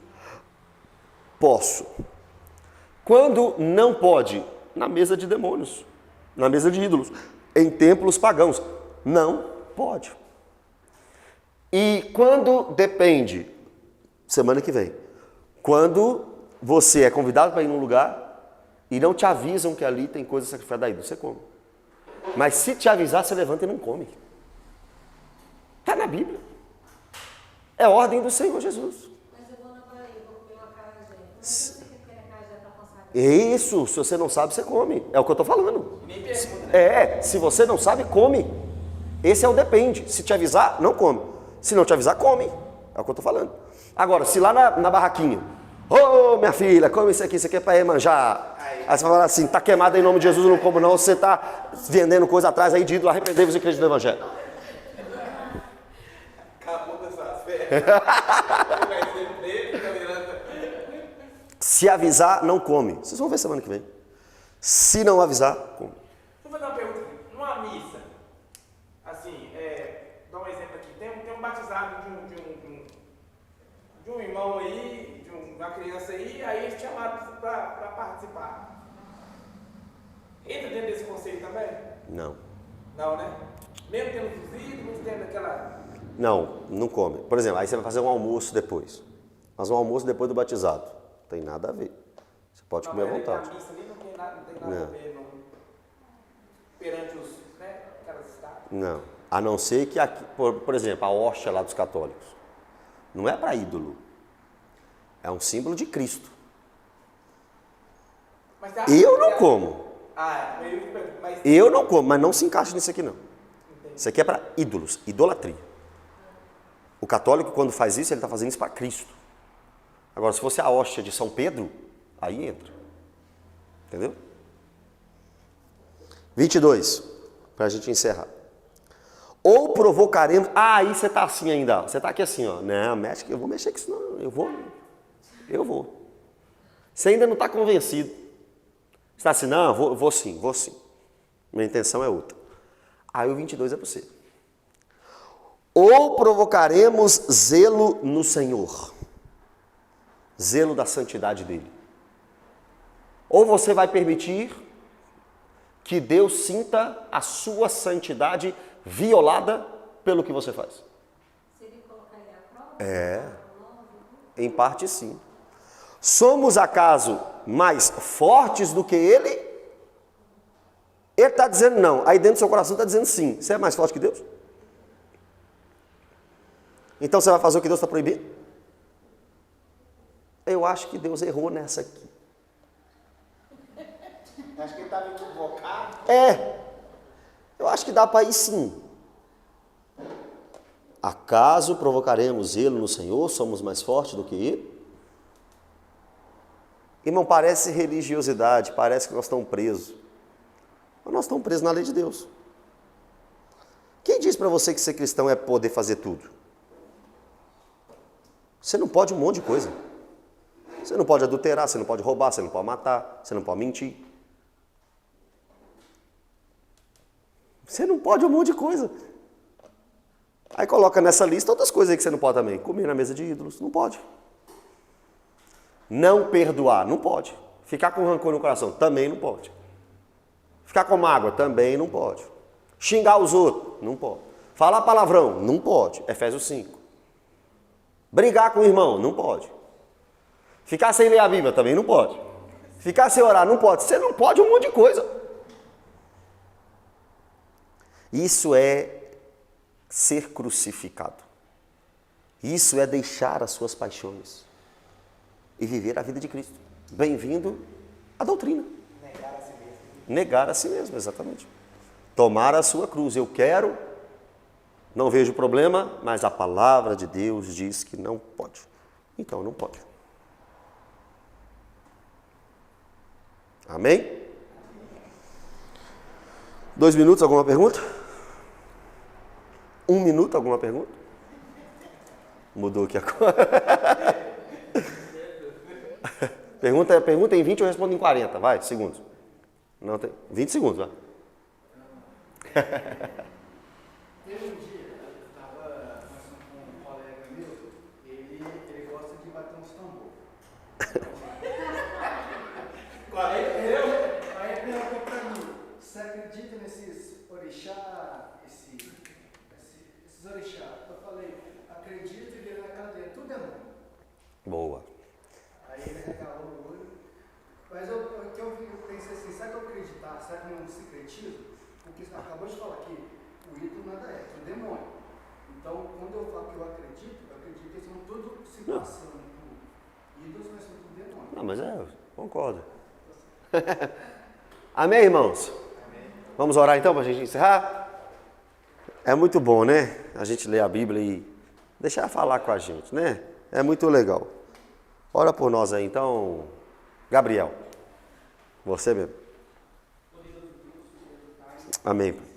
Posso. Quando não pode? Na mesa de demônios, na mesa de ídolos, em templos pagãos. Não pode. E quando depende? Semana que vem. Quando você é convidado para ir num lugar e não te avisam que ali tem coisa sacrificada aí, você come. Mas se te avisar, você levanta e não come. Está na Bíblia. É ordem do Senhor Jesus. Mas eu vou na Bahia, vou comer uma acarajé. Como é que eu sei que aquele acarajé está consagrado? Isso, se você não sabe, você come. É o que eu estou falando. Nem pergunta, né? Se você não sabe, come. Esse é o depende. Se te avisar, não come. Se não te avisar, come. É o que eu estou falando. Agora, se lá na barraquinha, ô minha filha, come isso aqui é para remanjar. Aí você vai falar assim, tá queimado em nome de Jesus, eu não como não, você tá vendendo coisa atrás aí de ídolo, arrependei-vos e crente no Evangelho. Acabou com essas férias. Se avisar, não come. Vocês vão ver semana que vem. Se não avisar, come. Deixa eu fazer uma pergunta aqui. Numa missa, assim, dá um exemplo aqui. Tem um batizado de um irmão aí, de uma criança aí eles chamaram para participar. Entra dentro desse conceito também? Não. Não, né? Mesmo tendo os ídolos, tendo aquela... Não come. Por exemplo, aí você vai fazer um almoço depois. Mas um almoço depois do batizado. Não tem nada a ver. Você pode comer à vontade. A missa ali não tem nada a ver perante os, né, aquelas estátuas. Não. A não ser que, aqui, por exemplo, a hóstia lá dos católicos. Não é para ídolo. É um símbolo de Cristo. Mas você Eu não como. mas... Eu não como, mas não se encaixa nisso aqui não. Isso aqui é para ídolos, idolatria. O católico, quando faz isso, ele está fazendo isso para Cristo. Agora, se fosse a hóstia de São Pedro, aí entra. Entendeu? 22, para a gente encerrar. Ou provocaremos... aí você está assim ainda. Você está aqui assim, ó. Não, mexe que eu vou mexer com isso não. Eu vou. Você ainda não está convencido. Você está assim, não, vou sim. Minha intenção é outra. Aí o 22 é para você. Ou provocaremos zelo no Senhor. Zelo da santidade dele. Ou você vai permitir que Deus sinta a sua santidade violada pelo que você faz. Se ele colocar ele à prova? Em parte sim. Somos acaso mais fortes do que ele? Ele está dizendo não. Aí dentro do seu coração está dizendo sim. Você é mais forte que Deus? Então você vai fazer o que Deus está proibindo? Eu acho que Deus errou nessa aqui. Acho que ele estava equivocado. Eu acho que dá para ir sim. Acaso provocaremos zelo no Senhor? Somos mais fortes do que ele? Irmão, parece religiosidade, parece que nós estamos presos. Mas nós estamos presos na lei de Deus. Quem diz para você que ser cristão é poder fazer tudo? Você não pode um monte de coisa. Você não pode adulterar, você não pode roubar, você não pode matar, você não pode mentir. Você não pode um monte de coisa. Aí coloca nessa lista outras coisas aí que você não pode também. Comer na mesa de ídolos, não pode. Não perdoar, não pode. Ficar com rancor no coração, também não pode. Ficar com mágoa, também não pode. Xingar os outros, não pode. Falar palavrão, não pode. Efésios 5. Brigar com o irmão, não pode. Ficar sem ler a Bíblia, também não pode. Ficar sem orar, não pode. Você não pode um monte de coisa. Isso é ser crucificado. Isso é deixar as suas paixões e viver a vida de Cristo. Bem-vindo à doutrina. Negar a si mesmo. Negar a si mesmo, exatamente. Tomar a sua cruz. Eu quero, não vejo problema, mas a palavra de Deus diz que não pode. Então não pode. Amém? 2 minutos, alguma pergunta? 1 minuto, alguma pergunta? Mudou aqui agora. Pergunta em 20, eu respondo em 40. Vai, segundos. Não tem. 20 segundos, vai. Teve um dia, eu estava conversando com um colega meu, ele gosta de bater uns tambor. Aí ele perguntou para mim, você acredita nesses orixá, esses orixá? Eu falei, acredito e vejo na cadeia, tudo é bom. Boa. Aí ele regalou o olho. Mas eu pensei assim, será que eu acreditar? Será que não é um secretismo? Porque você acabou de falar que o ídolo nada é um demônio. Então, quando eu falo que eu acredito que eles são tudo se passando por ídolos, mas são tudo demônios. Não, mas eu concordo. Amém, irmãos? Amém. Vamos orar então para a gente encerrar? É muito bom, né? A gente ler a Bíblia e deixar falar com a gente, né? É muito legal. Ora por nós aí, então, Gabriel. Você mesmo. Amém.